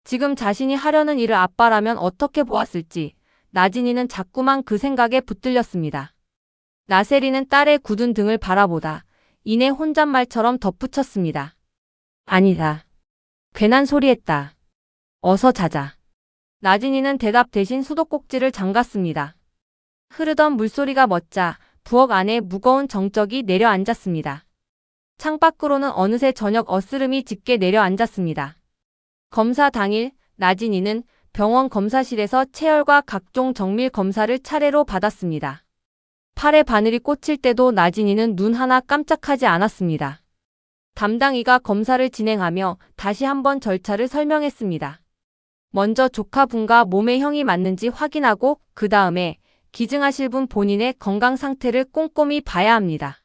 지금 자신이 하려는 일을 아빠라면 어떻게 보았을지 나진이는 자꾸만 그 생각에 붙들렸습니다. 나세리는 딸의 굳은 등을 바라보다 이내 혼잣말처럼 덧붙였습니다. 아니다. 괜한 소리 했다. 어서 자자. 나진이는 대답 대신 수도꼭지를 잠갔습니다. 흐르던 물소리가 멎자 부엌 안에 무거운 정적이 내려앉았습니다. 창밖으로는 어느새 저녁 어스름이 짙게 내려앉았습니다. 검사 당일 나진이는 병원 검사실에서 체열과 각종 정밀 검사를 차례로 받았습니다. 팔에 바늘이 꽂힐 때도 나진이는 눈 하나 깜짝하지 않았습니다. 담당의가 검사를 진행하며 다시 한번 절차를 설명했습니다. 먼저 조카분과 몸의 형이 맞는지 확인하고 그 다음에 기증하실 분 본인의 건강 상태를 꼼꼼히 봐야 합니다.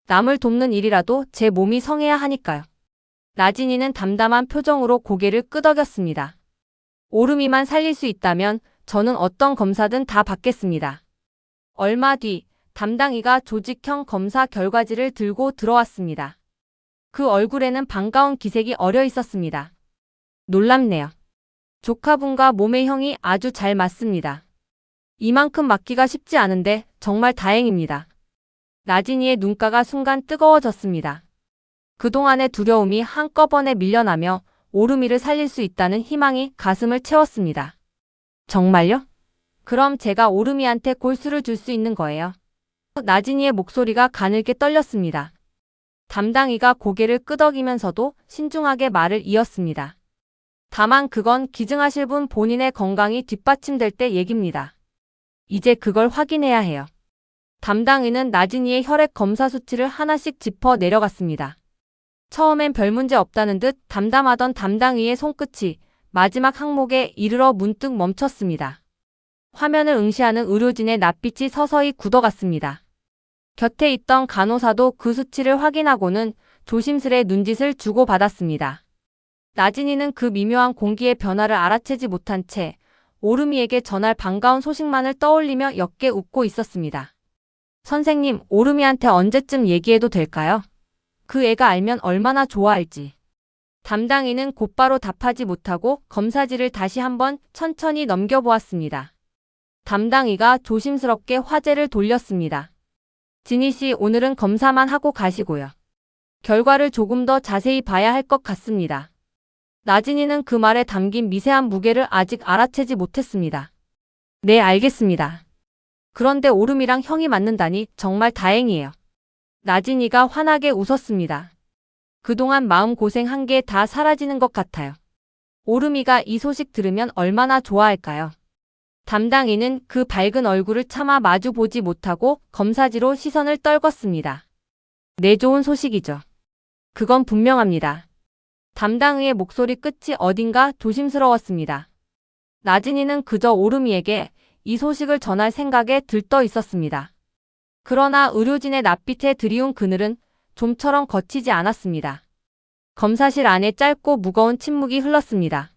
남을 돕는 일이라도 제 몸이 성해야 하니까요. 나진이는 담담한 표정으로 고개를 끄덕였습니다. 오름이만 살릴 수 있다면 저는 어떤 검사든 다 받겠습니다. 얼마 뒤 담당의가 조직형 검사 결과지를 들고 들어왔습니다. 그 얼굴에는 반가운 기색이 어려 있었습니다. 놀랍네요. 조카분과 몸의 형이 아주 잘 맞습니다. 이만큼 맞기가 쉽지 않은데 정말 다행입니다. 나진이의 눈가가 순간 뜨거워졌습니다. 그동안의 두려움이 한꺼번에 밀려나며 오름이를 살릴 수 있다는 희망이 가슴을 채웠습니다. 정말요? 그럼 제가 오름이한테 골수를 줄 수 있는 거예요. 나진이의 목소리가 가늘게 떨렸습니다. 담당의가 고개를 끄덕이면서도 신중하게 말을 이었습니다. 다만 그건 기증하실 분 본인의 건강이 뒷받침될 때 얘기입니다. 이제 그걸 확인해야 해요. 담당의는 나진이의 혈액 검사 수치를 하나씩 짚어 내려갔습니다. 처음엔 별 문제 없다는 듯 담담하던 담당의의 손끝이 마지막 항목에 이르러 문득 멈췄습니다. 화면을 응시하는 의료진의 낯빛이 서서히 굳어갔습니다. 곁에 있던 간호사도 그 수치를 확인하고는 조심스레 눈짓을 주고받았습니다. 나진이는 그 미묘한 공기의 변화를 알아채지 못한 채 오름이에게 전할 반가운 소식만을 떠올리며 옅게 웃고 있었습니다. 선생님, 오름이한테 언제쯤 얘기해도 될까요? 그 애가 알면 얼마나 좋아할지. 담당의는 곧바로 답하지 못하고 검사지를 다시 한번 천천히 넘겨보았습니다. 담당의가 조심스럽게 화제를 돌렸습니다. 진희 씨, 오늘은 검사만 하고 가시고요. 결과를 조금 더 자세히 봐야 할 것 같습니다. 나진이는 그 말에 담긴 미세한 무게를 아직 알아채지 못했습니다. 네, 알겠습니다. 그런데 오름이랑 형이 맞는다니 정말 다행이에요. 나진이가 환하게 웃었습니다. 그동안 마음고생한 게 다 사라지는 것 같아요. 오름이가 이 소식 들으면 얼마나 좋아할까요? 담당의는 그 밝은 얼굴을 차마 마주보지 못하고 검사지로 시선을 떨궜습니다. 네, 좋은 소식이죠. 그건 분명합니다. 담당의의 목소리 끝이 어딘가 조심스러웠습니다. 나진이는 그저 오름이에게 이 소식을 전할 생각에 들떠 있었습니다. 그러나 의료진의 낯빛에 드리운 그늘은 좀처럼 거치지 않았습니다. 검사실 안에 짧고 무거운 침묵이 흘렀습니다.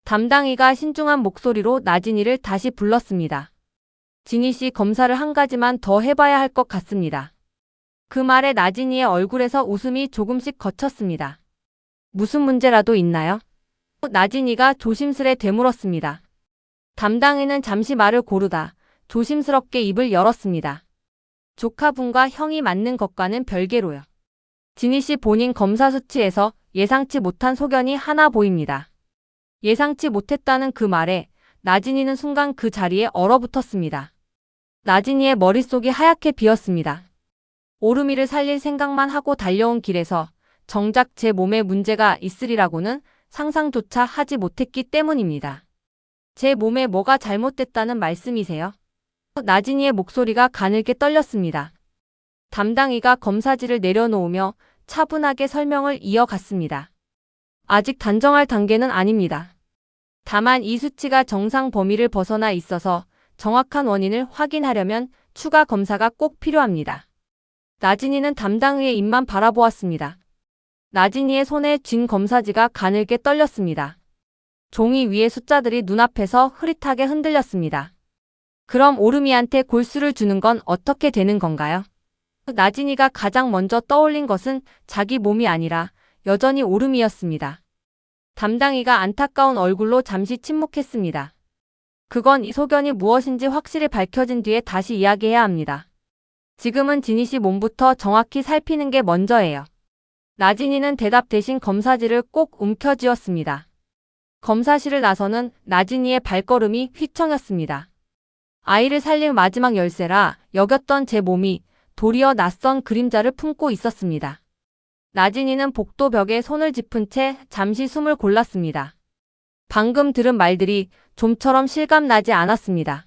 담당의가 신중한 목소리로 나진이를 다시 불렀습니다. 진희 씨, 검사를 한 가지만 더 해봐야 할 것 같습니다. 그 말에 나진이의 얼굴에서 웃음이 조금씩 거쳤습니다. 무슨 문제라도 있나요? 나진이가 조심스레 되물었습니다. 담당의는 잠시 말을 고르다 조심스럽게 입을 열었습니다. 조카분과 형이 맞는 것과는 별개로요. 진희 씨 본인 검사 수치에서 예상치 못한 소견이 하나 보입니다. 예상치 못했다는 그 말에 나진이는 순간 그 자리에 얼어붙었습니다. 나진이의 머릿속이 하얗게 비었습니다. 오름이를 살릴 생각만 하고 달려온 길에서 정작 제 몸에 문제가 있으리라고는 상상조차 하지 못했기 때문입니다. 제 몸에 뭐가 잘못됐다는 말씀이세요? 나진이의 목소리가 가늘게 떨렸습니다. 담당이가 검사지를 내려놓으며 차분하게 설명을 이어갔습니다. 아직 단정할 단계는 아닙니다. 다만 이 수치가 정상 범위를 벗어나 있어서 정확한 원인을 확인하려면 추가 검사가 꼭 필요합니다. 나진이는 담당의의 입만 바라보았습니다. 나진이의 손에 쥔 검사지가 가늘게 떨렸습니다. 종이 위의 숫자들이 눈앞에서 흐릿하게 흔들렸습니다. 그럼 오르미한테 골수를 주는 건 어떻게 되는 건가요? 나진이가 가장 먼저 떠올린 것은 자기 몸이 아니라 여전히 오름이었습니다. 담당이가 안타까운 얼굴로 잠시 침묵했습니다. 그건 이 소견이 무엇인지 확실히 밝혀진 뒤에 다시 이야기해야 합니다. 지금은 지니 씨 몸부터 정확히 살피는 게 먼저예요. 나진이는 대답 대신 검사지를 꼭 움켜쥐었습니다. 검사실을 나서는 나진이의 발걸음이 휘청였습니다. 아이를 살릴 마지막 열쇠라 여겼던 제 몸이 도리어 낯선 그림자를 품고 있었습니다. 나진이는 복도 벽에 손을 짚은 채 잠시 숨을 골랐습니다. 방금 들은 말들이 좀처럼 실감나지 않았습니다.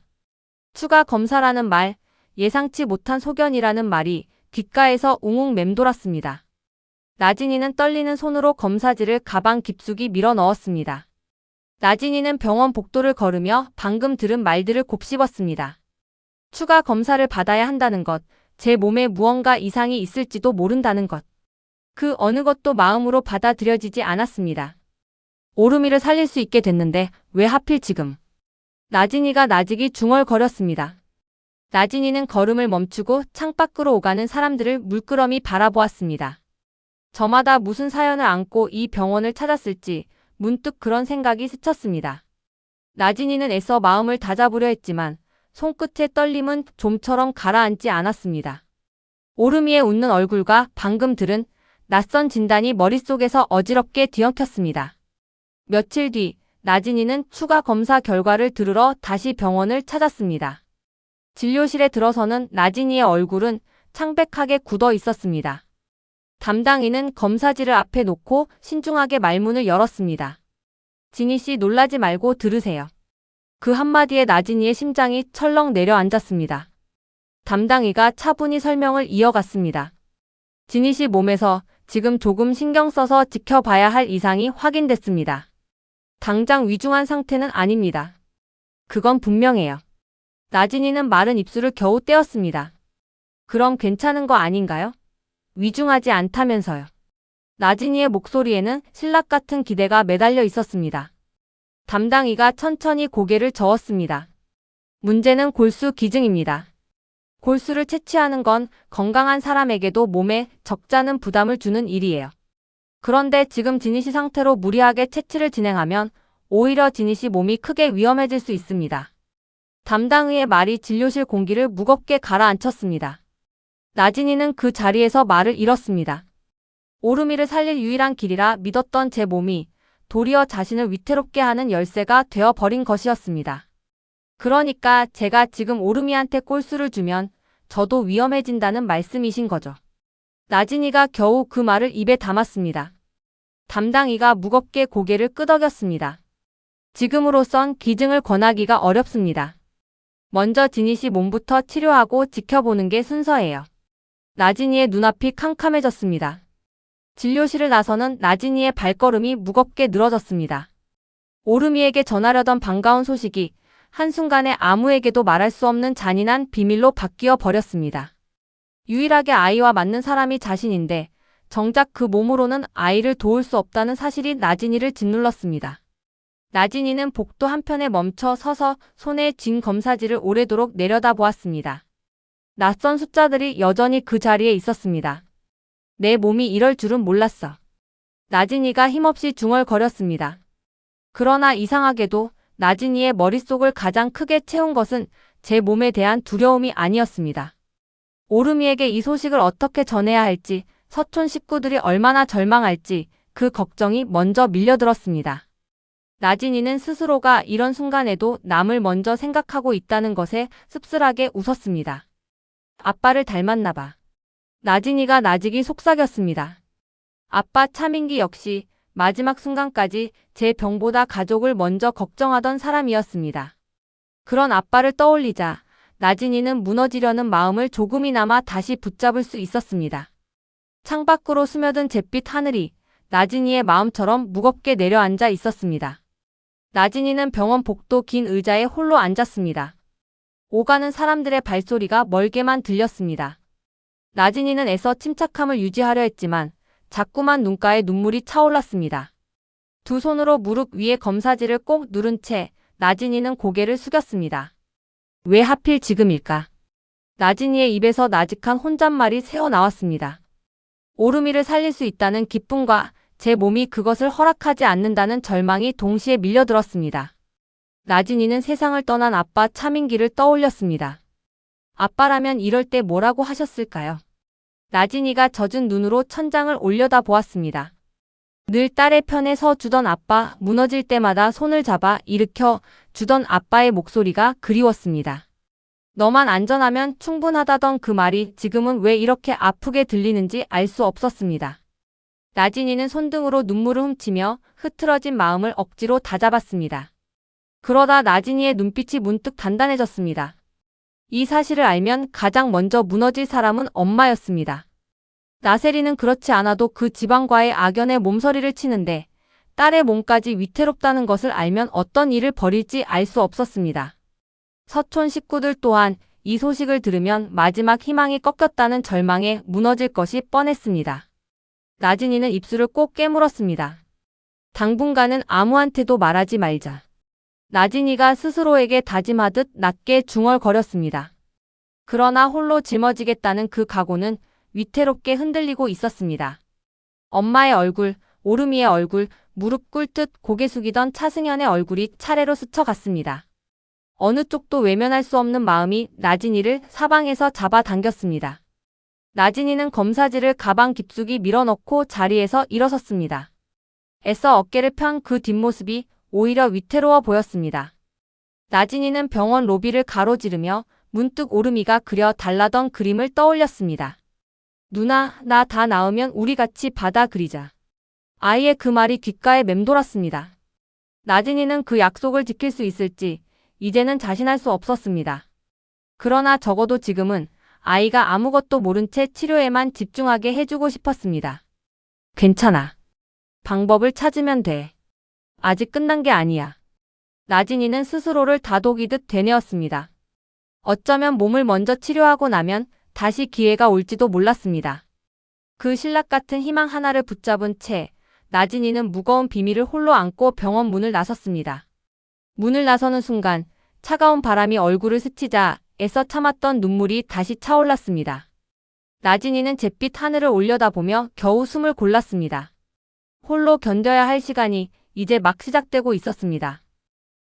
추가 검사라는 말, 예상치 못한 소견이라는 말이 귓가에서 웅웅 맴돌았습니다. 나진이는 떨리는 손으로 검사지를 가방 깊숙이 밀어 넣었습니다. 나진이는 병원 복도를 걸으며 방금 들은 말들을 곱씹었습니다. 추가 검사를 받아야 한다는 것, 제 몸에 무언가 이상이 있을지도 모른다는 것. 그 어느 것도 마음으로 받아들여지지 않았습니다. 오르미를 살릴 수 있게 됐는데 왜 하필 지금? 나진이가 나직이 중얼거렸습니다. 나진이는 걸음을 멈추고 창밖으로 오가는 사람들을 물끄러미 바라보았습니다. 저마다 무슨 사연을 안고 이 병원을 찾았을지 문득 그런 생각이 스쳤습니다. 나진이는 애써 마음을 다잡으려 했지만 손끝의 떨림은 좀처럼 가라앉지 않았습니다. 오르미의 웃는 얼굴과 방금 들은 낯선 진단이 머릿속에서 어지럽게 뒤엉켰습니다. 며칠 뒤 나진이는 추가 검사 결과를 들으러 다시 병원을 찾았습니다. 진료실에 들어서는 나진이의 얼굴은 창백하게 굳어 있었습니다. 담당인은 검사지를 앞에 놓고 신중하게 말문을 열었습니다. 지니 씨 놀라지 말고 들으세요. 그 한마디에 나진이의 심장이 철렁 내려앉았습니다. 담당이가 차분히 설명을 이어갔습니다. 지니 씨 몸에서 지금 조금 신경 써서 지켜봐야 할 이상이 확인됐습니다. 당장 위중한 상태는 아닙니다. 그건 분명해요. 나진이는 마른 입술을 겨우 떼었습니다. 그럼 괜찮은 거 아닌가요? 위중하지 않다면서요. 나진이의 목소리에는 신락 같은 기대가 매달려 있었습니다. 담당이가 천천히 고개를 저었습니다. 문제는 골수 기증입니다. 골수를 채취하는 건 건강한 사람에게도 몸에 적잖은 부담을 주는 일이에요. 그런데 지금 지니 씨 상태로 무리하게 채취를 진행하면 오히려 지니 씨 몸이 크게 위험해질 수 있습니다. 담당의의 말이 진료실 공기를 무겁게 가라앉혔습니다. 나진이는 그 자리에서 말을 잃었습니다. 오르미를 살릴 유일한 길이라 믿었던 제 몸이 도리어 자신을 위태롭게 하는 열쇠가 되어버린 것이었습니다. 그러니까 제가 지금 오르미한테 꼴수를 주면 저도 위험해진다는 말씀이신 거죠. 나진이가 겨우 그 말을 입에 담았습니다. 담당이가 무겁게 고개를 끄덕였습니다. 지금으로선 기증을 권하기가 어렵습니다. 먼저 지니 씨 몸부터 치료하고 지켜보는 게 순서예요. 나진이의 눈앞이 캄캄해졌습니다. 진료실을 나서는 나진이의 발걸음이 무겁게 늘어졌습니다. 오르미에게 전하려던 반가운 소식이 한순간에 아무에게도 말할 수 없는 잔인한 비밀로 바뀌어 버렸습니다. 유일하게 아이와 맞는 사람이 자신인데 정작 그 몸으로는 아이를 도울 수 없다는 사실이 나진이를 짓눌렀습니다. 나진이는 복도 한편에 멈춰 서서 손에 쥔 검사지를 오래도록 내려다보았습니다. 낯선 숫자들이 여전히 그 자리에 있었습니다. 내 몸이 이럴 줄은 몰랐어. 나진이가 힘없이 중얼거렸습니다. 그러나 이상하게도 나진이의 머릿속을 가장 크게 채운 것은 제 몸에 대한 두려움이 아니었습니다. 오르미에게 이 소식을 어떻게 전해야 할지, 서촌 식구들이 얼마나 절망할지 그 걱정이 먼저 밀려들었습니다. 나진이는 스스로가 이런 순간에도 남을 먼저 생각하고 있다는 것에 씁쓸하게 웃었습니다. 아빠를 닮았나 봐. 나진이가 나직이 속삭였습니다. 아빠 차민기 역시 마지막 순간까지 제 병보다 가족을 먼저 걱정하던 사람이었습니다. 그런 아빠를 떠올리자 나진이는 무너지려는 마음을 조금이나마 다시 붙잡을 수 있었습니다. 창밖으로 스며든 잿빛 하늘이 나진이의 마음처럼 무겁게 내려앉아 있었습니다. 나진이는 병원 복도 긴 의자에 홀로 앉았습니다. 오가는 사람들의 발소리가 멀게만 들렸습니다. 나진이는 애써 침착함을 유지하려 했지만 자꾸만 눈가에 눈물이 차올랐습니다. 두 손으로 무릎 위에 검사지를 꼭 누른 채 나진이는 고개를 숙였습니다. 왜 하필 지금일까? 나진이의 입에서 나직한 혼잣말이 새어나왔습니다. 오르미를 살릴 수 있다는 기쁨과 제 몸이 그것을 허락하지 않는다는 절망이 동시에 밀려들었습니다. 나진이는 세상을 떠난 아빠 차민기를 떠올렸습니다. 아빠라면 이럴 때 뭐라고 하셨을까요? 나진이가 젖은 눈으로 천장을 올려다 보았습니다. 늘 딸의 편에 서 주던 아빠, 무너질 때마다 손을 잡아 일으켜 주던 아빠의 목소리가 그리웠습니다. 너만 안전하면 충분하다던 그 말이 지금은 왜 이렇게 아프게 들리는지 알 수 없었습니다. 나진이는 손등으로 눈물을 훔치며 흐트러진 마음을 억지로 다잡았습니다. 그러다 나진이의 눈빛이 문득 단단해졌습니다. 이 사실을 알면 가장 먼저 무너질 사람은 엄마였습니다. 나세리는 그렇지 않아도 그 지방과의 악연에 몸서리를 치는데 딸의 몸까지 위태롭다는 것을 알면 어떤 일을 벌일지 알 수 없었습니다. 서촌 식구들 또한 이 소식을 들으면 마지막 희망이 꺾였다는 절망에 무너질 것이 뻔했습니다. 나진이는 입술을 꼭 깨물었습니다. 당분간은 아무한테도 말하지 말자. 나진이가 스스로에게 다짐하듯 낮게 중얼거렸습니다. 그러나 홀로 짊어지겠다는 그 각오는 위태롭게 흔들리고 있었습니다. 엄마의 얼굴, 오르미의 얼굴, 무릎 꿇듯 고개 숙이던 차승현의 얼굴이 차례로 스쳐갔습니다. 어느 쪽도 외면할 수 없는 마음이 나진이를 사방에서 잡아당겼습니다. 나진이는 검사지를 가방 깊숙이 밀어넣고 자리에서 일어섰습니다. 애써 어깨를 편 그 뒷모습이 오히려 위태로워 보였습니다. 나진이는 병원 로비를 가로지르며 문득 오르미가 그려 달라던 그림을 떠올렸습니다. 누나, 나 다 나으면 우리 같이 바다 그리자. 아이의 그 말이 귓가에 맴돌았습니다. 나진이는 그 약속을 지킬 수 있을지 이제는 자신할 수 없었습니다. 그러나 적어도 지금은 아이가 아무것도 모른 채 치료에만 집중하게 해주고 싶었습니다. 괜찮아. 방법을 찾으면 돼. 아직 끝난 게 아니야. 나진이는 스스로를 다독이듯 되뇌었습니다. 어쩌면 몸을 먼저 치료하고 나면 다시 기회가 올지도 몰랐습니다. 그 신락 같은 희망 하나를 붙잡은 채 나진이는 무거운 비밀을 홀로 안고 병원 문을 나섰습니다. 문을 나서는 순간 차가운 바람이 얼굴을 스치자 애써 참았던 눈물이 다시 차올랐습니다. 나진이는 잿빛 하늘을 올려다보며 겨우 숨을 골랐습니다. 홀로 견뎌야 할 시간이 이제 막 시작되고 있었습니다.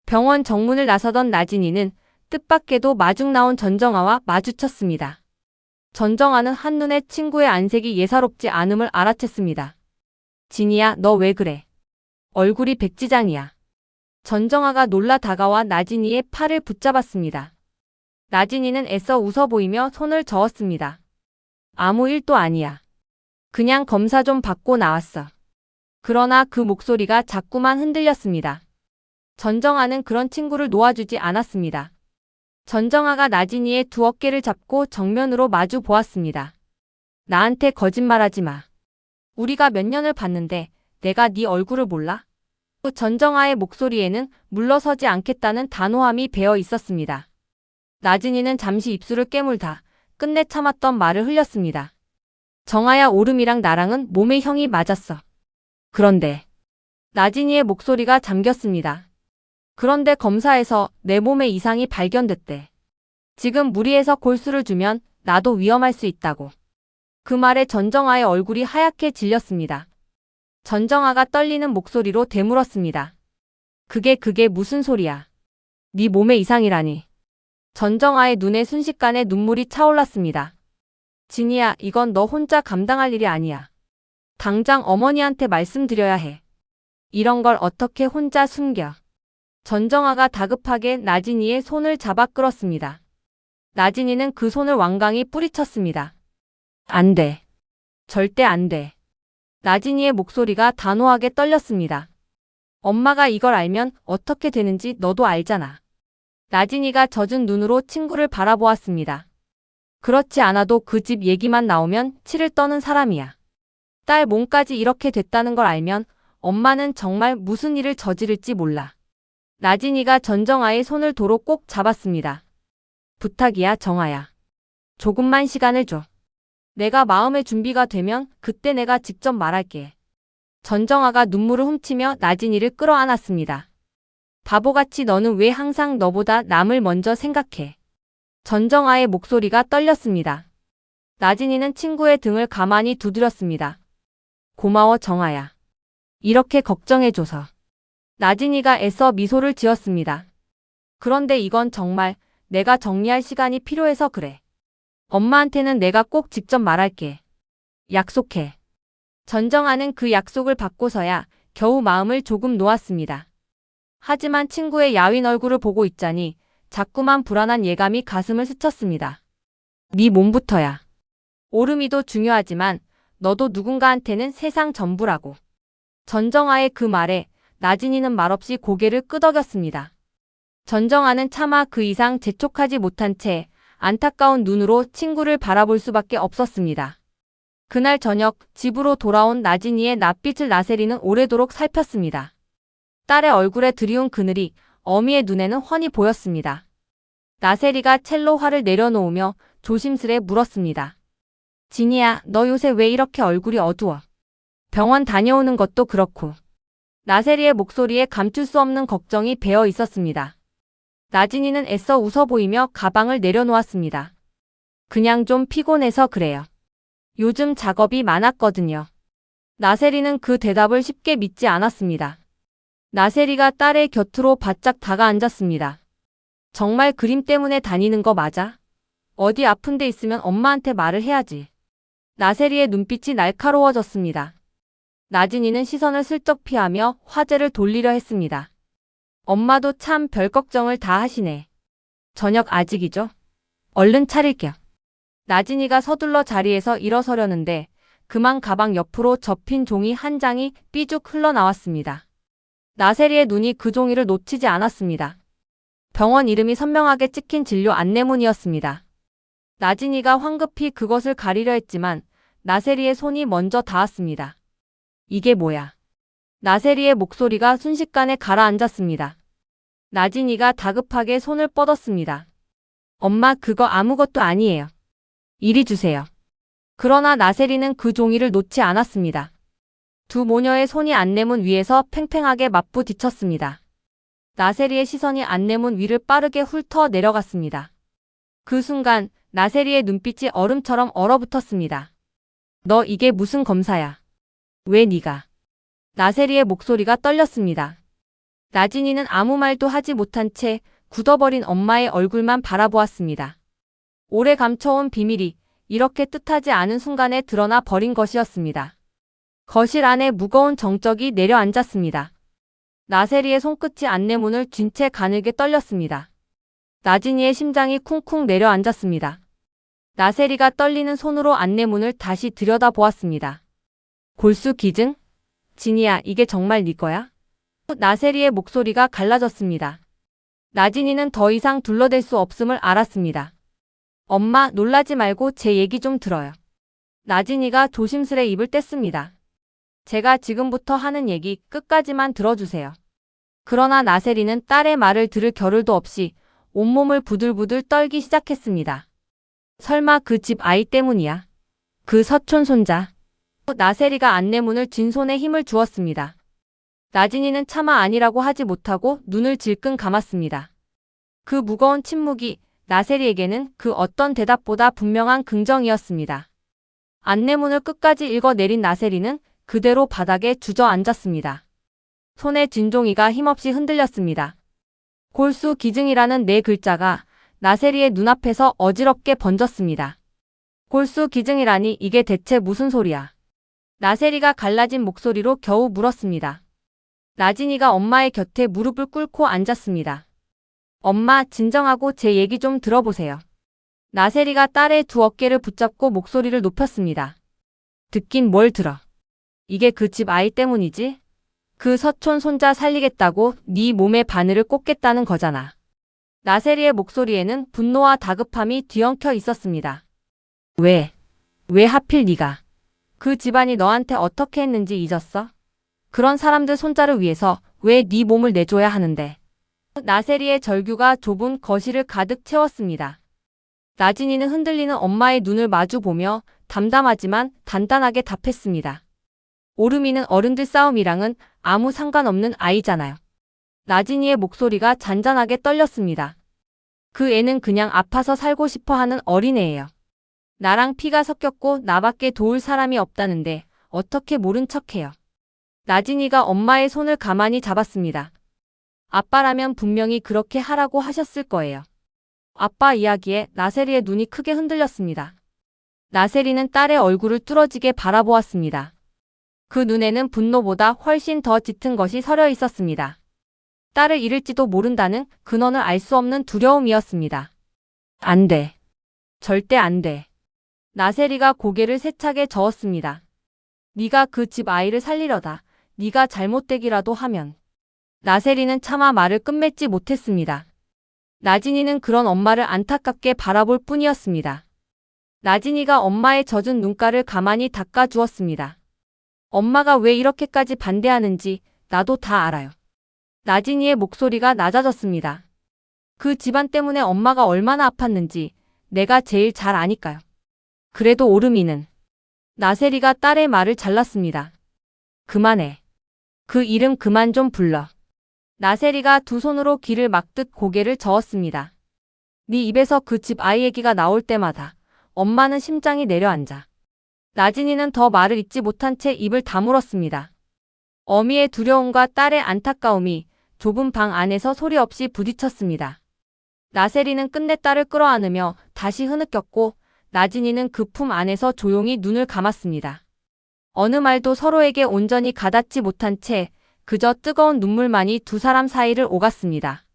병원 정문을 나서던 나진이는 뜻밖에도 마중 나온 전정아와 마주쳤습니다. 전정아는 한눈에 친구의 안색이 예사롭지 않음을 알아챘습니다. 진이야, 너 왜 그래? 얼굴이 백지장이야. 전정아가 놀라 다가와 나진이의 팔을 붙잡았습니다. 나진이는 애써 웃어 보이며 손을 저었습니다. 아무 일도 아니야. 그냥 검사 좀 받고 나왔어. 그러나 그 목소리가 자꾸만 흔들렸습니다. 전정아는 그런 친구를 놓아주지 않았습니다. 전정아가 나진이의 두 어깨를 잡고 정면으로 마주 보았습니다. 나한테 거짓말하지 마. 우리가 몇 년을 봤는데 내가 네 얼굴을 몰라? 전정아의 목소리에는 물러서지 않겠다는 단호함이 배어 있었습니다. 나진이는 잠시 입술을 깨물다 끝내 참았던 말을 흘렸습니다. 정아야, 오름이랑 나랑은 몸의 형이 맞았어. 그런데 나진이의 목소리가 잠겼습니다. 그런데 검사에서 내 몸에 이상이 발견됐대. 지금 무리해서 골수를 주면 나도 위험할 수 있다고. 그 말에 전정아의 얼굴이 하얗게 질렸습니다. 전정아가 떨리는 목소리로 되물었습니다. 그게 무슨 소리야? 네 몸에 이상이라니. 전정아의 눈에 순식간에 눈물이 차올랐습니다. 진이야, 이건 너 혼자 감당할 일이 아니야. 당장 어머니한테 말씀드려야 해. 이런 걸 어떻게 혼자 숨겨. 전정아가 다급하게 나진이의 손을 잡아 끌었습니다. 나진이는 그 손을 완강히 뿌리쳤습니다. 안 돼. 절대 안 돼. 나진이의 목소리가 단호하게 떨렸습니다. 엄마가 이걸 알면 어떻게 되는지 너도 알잖아. 나진이가 젖은 눈으로 친구를 바라보았습니다. 그렇지 않아도 그 집 얘기만 나오면 치를 떠는 사람이야. 딸 몸까지 이렇게 됐다는 걸 알면 엄마는 정말 무슨 일을 저지를지 몰라. 나진이가 전정아의 손을 도로 꼭 잡았습니다. 부탁이야, 정아야. 조금만 시간을 줘. 내가 마음의 준비가 되면 그때 내가 직접 말할게. 전정아가 눈물을 훔치며 나진이를 끌어안았습니다. 바보같이 너는 왜 항상 너보다 남을 먼저 생각해. 전정아의 목소리가 떨렸습니다. 나진이는 친구의 등을 가만히 두드렸습니다. 고마워, 정아야. 이렇게 걱정해줘서. 나진이가 애써 미소를 지었습니다. 그런데 이건 정말 내가 정리할 시간이 필요해서 그래. 엄마한테는 내가 꼭 직접 말할게. 약속해. 전정아는 그 약속을 받고서야 겨우 마음을 조금 놓았습니다. 하지만 친구의 야윈 얼굴을 보고 있자니 자꾸만 불안한 예감이 가슴을 스쳤습니다. 네 몸부터야. 오름이도 중요하지만 너도 누군가한테는 세상 전부라고. 전정아의 그 말에 나진이는 말없이 고개를 끄덕였습니다. 전정아는 차마 그 이상 재촉하지 못한 채 안타까운 눈으로 친구를 바라볼 수밖에 없었습니다. 그날 저녁 집으로 돌아온 나진이의 낯빛을 나세리는 오래도록 살폈습니다. 딸의 얼굴에 드리운 그늘이 어미의 눈에는 훤히 보였습니다. 나세리가 첼로 화를 내려놓으며 조심스레 물었습니다. 진이야, 너 요새 왜 이렇게 얼굴이 어두워? 병원 다녀오는 것도 그렇고. 나세리의 목소리에 감출 수 없는 걱정이 배어 있었습니다. 나진이는 애써 웃어 보이며 가방을 내려놓았습니다. 그냥 좀 피곤해서 그래요. 요즘 작업이 많았거든요. 나세리는 그 대답을 쉽게 믿지 않았습니다. 나세리가 딸의 곁으로 바짝 다가앉았습니다. 정말 그림 때문에 다니는 거 맞아? 어디 아픈 데 있으면 엄마한테 말을 해야지. 나세리의 눈빛이 날카로워졌습니다. 나진이는 시선을 슬쩍 피하며 화제를 돌리려 했습니다. 엄마도 참 별 걱정을 다 하시네. 저녁 아직이죠? 얼른 차릴게요. 나진이가 서둘러 자리에서 일어서려는데 그만 가방 옆으로 접힌 종이 한 장이 삐죽 흘러나왔습니다. 나세리의 눈이 그 종이를 놓치지 않았습니다. 병원 이름이 선명하게 찍힌 진료 안내문이었습니다. 나진이가 황급히 그것을 가리려 했지만 나세리의 손이 먼저 닿았습니다. 이게 뭐야? 나세리의 목소리가 순식간에 가라앉았습니다. 나진이가 다급하게 손을 뻗었습니다. 엄마, 그거 아무것도 아니에요. 이리 주세요. 그러나 나세리는 그 종이를 놓지 않았습니다. 두 모녀의 손이 안내문 위에서 팽팽하게 맞부딪혔습니다. 나세리의 시선이 안내문 위를 빠르게 훑어 내려갔습니다. 그 순간 나세리의 눈빛이 얼음처럼 얼어붙었습니다. 너 이게 무슨 검사야? 왜 네가? 나세리의 목소리가 떨렸습니다. 나진이는 아무 말도 하지 못한 채 굳어버린 엄마의 얼굴만 바라보았습니다. 오래 감춰온 비밀이 이렇게 뜻하지 않은 순간에 드러나 버린 것이었습니다. 거실 안에 무거운 정적이 내려앉았습니다. 나세리의 손끝이 안내문을 쥔 채 가늘게 떨렸습니다. 나진이의 심장이 쿵쿵 내려앉았습니다. 나세리가 떨리는 손으로 안내문을 다시 들여다보았습니다. 골수 기증? 진이야, 이게 정말 네 거야? 나세리의 목소리가 갈라졌습니다. 나진이는 더 이상 둘러댈 수 없음을 알았습니다. 엄마, 놀라지 말고 제 얘기 좀 들어요. 나진이가 조심스레 입을 뗐습니다. 제가 지금부터 하는 얘기 끝까지만 들어주세요. 그러나 나세리는 딸의 말을 들을 겨를도 없이 온몸을 부들부들 떨기 시작했습니다. 설마 그 집 아이 때문이야? 그 서촌 손자. 나세리가 안내문을 쥔 손에 힘을 주었습니다. 나진이는 차마 아니라고 하지 못하고 눈을 질끈 감았습니다. 그 무거운 침묵이 나세리에게는 그 어떤 대답보다 분명한 긍정이었습니다. 안내문을 끝까지 읽어내린 나세리는 그대로 바닥에 주저앉았습니다. 손의 쥔 종이가 힘없이 흔들렸습니다. 골수 기증이라는 네 글자가 나세리의 눈앞에서 어지럽게 번졌습니다. 골수 기증이라니 이게 대체 무슨 소리야? 나세리가 갈라진 목소리로 겨우 물었습니다. 나진이가 엄마의 곁에 무릎을 꿇고 앉았습니다. 엄마, 진정하고 제 얘기 좀 들어보세요. 나세리가 딸의 두 어깨를 붙잡고 목소리를 높였습니다. 듣긴 뭘 들어. 이게 그 집 아이 때문이지? 그 서촌 손자 살리겠다고 네 몸에 바늘을 꽂겠다는 거잖아. 나세리의 목소리에는 분노와 다급함이 뒤엉켜 있었습니다. 왜? 왜 하필 네가? 그 집안이 너한테 어떻게 했는지 잊었어? 그런 사람들 손자를 위해서 왜 네 몸을 내줘야 하는데? 나세리의 절규가 좁은 거실을 가득 채웠습니다. 나진이는 흔들리는 엄마의 눈을 마주보며 담담하지만 단단하게 답했습니다. 오름이는 어른들 싸움이랑은 아무 상관없는 아이잖아요. 나진이의 목소리가 잔잔하게 떨렸습니다. 그 애는 그냥 아파서 살고 싶어 하는 어린애예요. 나랑 피가 섞였고 나밖에 도울 사람이 없다는데 어떻게 모른 척해요. 나진이가 엄마의 손을 가만히 잡았습니다. 아빠라면 분명히 그렇게 하라고 하셨을 거예요. 아빠 이야기에 나세리의 눈이 크게 흔들렸습니다. 나세리는 딸의 얼굴을 뚫어지게 바라보았습니다. 그 눈에는 분노보다 훨씬 더 짙은 것이 서려 있었습니다. 딸을 잃을지도 모른다는 근원을 알 수 없는 두려움이었습니다. 안 돼. 절대 안 돼. 나세리가 고개를 세차게 저었습니다. 네가 그 집 아이를 살리려다 네가 잘못되기라도 하면. 나세리는 차마 말을 끝맺지 못했습니다. 나진이는 그런 엄마를 안타깝게 바라볼 뿐이었습니다. 나진이가 엄마의 젖은 눈가를 가만히 닦아주었습니다. 엄마가 왜 이렇게까지 반대하는지 나도 다 알아요. 나진이의 목소리가 낮아졌습니다. 그 집안 때문에 엄마가 얼마나 아팠는지 내가 제일 잘 아니까요. 그래도 오름이는. 나세리가 딸의 말을 잘랐습니다. 그만해. 그 이름 그만 좀 불러. 나세리가 두 손으로 귀를 막듯 고개를 저었습니다. 네 입에서 그 집 아이 얘기가 나올 때마다 엄마는 심장이 내려앉아. 나진이는 더 말을 잇지 못한 채 입을 다물었습니다. 어미의 두려움과 딸의 안타까움이 좁은 방 안에서 소리 없이 부딪혔습니다. 나세리는 끝내 딸을 끌어안으며 다시 흐느꼈고 나진이는 그 품 안에서 조용히 눈을 감았습니다. 어느 말도 서로에게 온전히 가닿지 못한 채 그저 뜨거운 눈물만이 두 사람 사이를 오갔습니다.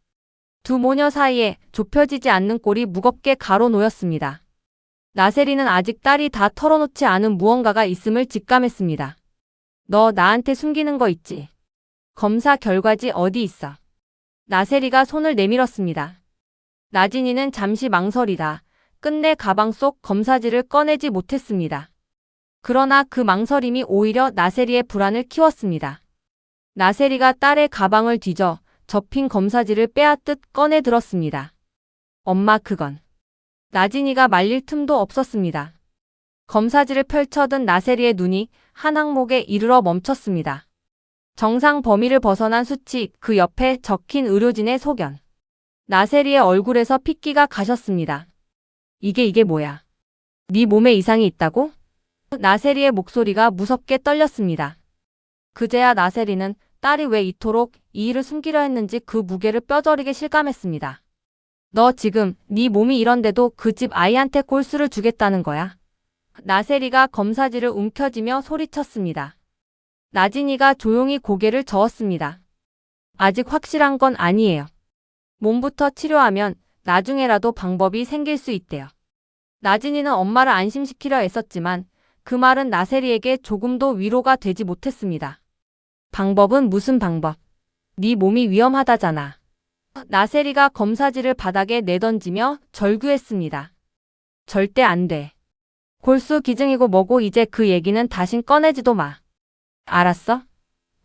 두 모녀 사이에 좁혀지지 않는 꼴이 무겁게 가로놓였습니다. 나세리는 아직 딸이 다 털어놓지 않은 무언가가 있음을 직감했습니다. 너 나한테 숨기는 거 있지? 검사 결과지 어디 있어? 나세리가 손을 내밀었습니다. 나진이는 잠시 망설이다 끝내 가방 속 검사지를 꺼내지 못했습니다. 그러나 그 망설임이 오히려 나세리의 불안을 키웠습니다. 나세리가 딸의 가방을 뒤져 접힌 검사지를 빼앗듯 꺼내 들었습니다. 엄마 그건. 나진이가 말릴 틈도 없었습니다. 검사지를 펼쳐든 나세리의 눈이 한 항목에 이르러 멈췄습니다. 정상 범위를 벗어난 수치, 그 옆에 적힌 의료진의 소견. 나세리의 얼굴에서 핏기가 가셨습니다. 이게 뭐야? 네 몸에 이상이 있다고? 나세리의 목소리가 무섭게 떨렸습니다. 그제야 나세리는 딸이 왜 이토록 이 일을 숨기려 했는지 그 무게를 뼈저리게 실감했습니다. 너 지금 네 몸이 이런데도 그 집 아이한테 골수를 주겠다는 거야? 나세리가 검사지를 움켜쥐며 소리쳤습니다. 나진이가 조용히 고개를 저었습니다. 아직 확실한 건 아니에요. 몸부터 치료하면 나중에라도 방법이 생길 수 있대요. 나진이는 엄마를 안심시키려 애썼지만 그 말은 나세리에게 조금도 위로가 되지 못했습니다. 방법은 무슨 방법? 네 몸이 위험하다잖아. 나세리가 검사지를 바닥에 내던지며 절규했습니다. 절대 안 돼. 골수 기증이고 뭐고 이제 그 얘기는 다신 꺼내지도 마. 알았어?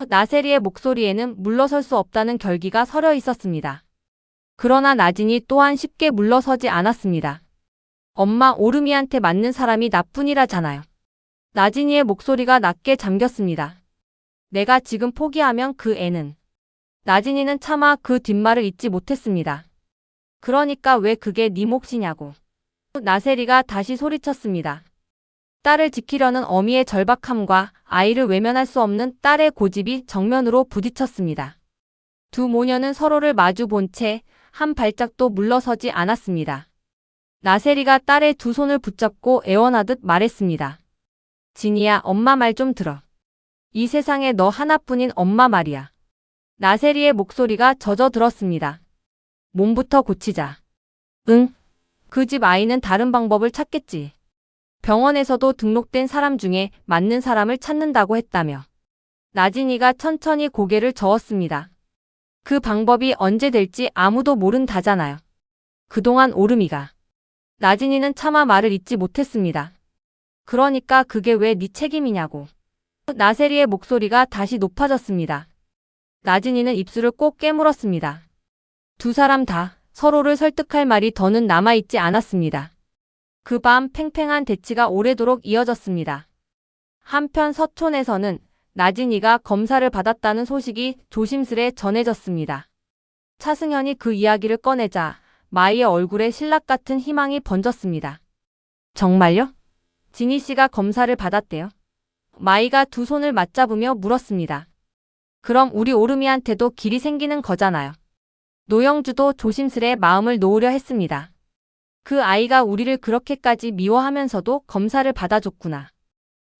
나세리의 목소리에는 물러설 수 없다는 결기가 서려 있었습니다. 그러나 나진이 또한 쉽게 물러서지 않았습니다. 엄마 오름이한테 맞는 사람이 나뿐이라잖아요. 나진이의 목소리가 낮게 잠겼습니다. 내가 지금 포기하면 그 애는. 나진이는 차마 그 뒷말을 잊지 못했습니다. 그러니까 왜 그게 네 몫이냐고. 나세리가 다시 소리쳤습니다. 딸을 지키려는 어미의 절박함과 아이를 외면할 수 없는 딸의 고집이 정면으로 부딪혔습니다. 두 모녀는 서로를 마주 본 채 한 발짝도 물러서지 않았습니다. 나세리가 딸의 두 손을 붙잡고 애원하듯 말했습니다. 진이야, 엄마 말 좀 들어. 이 세상에 너 하나뿐인 엄마 말이야. 나세리의 목소리가 젖어들었습니다. 몸부터 고치자. 응? 그 집 아이는 다른 방법을 찾겠지. 병원에서도 등록된 사람 중에 맞는 사람을 찾는다고 했다며 나진이가 천천히 고개를 저었습니다. 그 방법이 언제 될지 아무도 모른다잖아요. 그동안 오름이가. 나진이는 차마 말을 잇지 못했습니다. 그러니까 그게 왜 네 책임이냐고. 나세리의 목소리가 다시 높아졌습니다. 나진이는 입술을 꼭 깨물었습니다. 두 사람 다 서로를 설득할 말이 더는 남아있지 않았습니다. 그 밤 팽팽한 대치가 오래도록 이어졌습니다. 한편 서촌에서는 나진이가 검사를 받았다는 소식이 조심스레 전해졌습니다. 차승현이 그 이야기를 꺼내자 마이의 얼굴에 신락 같은 희망이 번졌습니다. 정말요? 진희 씨가 검사를 받았대요. 마이가 두 손을 맞잡으며 물었습니다. 그럼 우리 오름이한테도 길이 생기는 거잖아요. 노영주도 조심스레 마음을 놓으려 했습니다. 그 아이가 우리를 그렇게까지 미워하면서도 검사를 받아줬구나.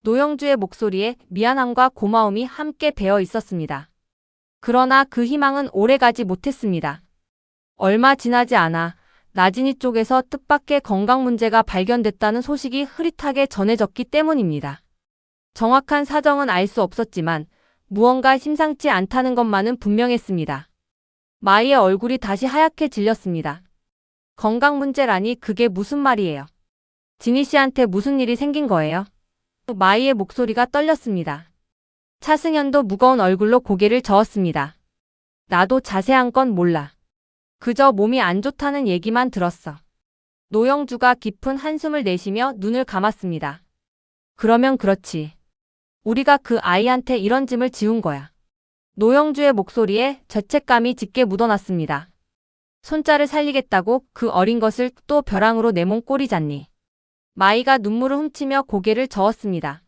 노영주의 목소리에 미안함과 고마움이 함께 배어 있었습니다. 그러나 그 희망은 오래가지 못했습니다. 얼마 지나지 않아 나진이 쪽에서 뜻밖의 건강 문제가 발견됐다는 소식이 흐릿하게 전해졌기 때문입니다. 정확한 사정은 알 수 없었지만 무언가 심상치 않다는 것만은 분명했습니다. 마이의 얼굴이 다시 하얗게 질렸습니다. 건강 문제라니 그게 무슨 말이에요? 진희 씨한테 무슨 일이 생긴 거예요? 마이의 목소리가 떨렸습니다. 차승현도 무거운 얼굴로 고개를 저었습니다. 나도 자세한 건 몰라. 그저 몸이 안 좋다는 얘기만 들었어. 노영주가 깊은 한숨을 내쉬며 눈을 감았습니다. 그러면 그렇지. 우리가 그 아이한테 이런 짐을 지운 거야. 노영주의 목소리에 죄책감이 짙게 묻어났습니다. 손자를 살리겠다고 그 어린 것을 또 벼랑으로 내 몸 꼬리잖니. 마이가 눈물을 훔치며 고개를 저었습니다.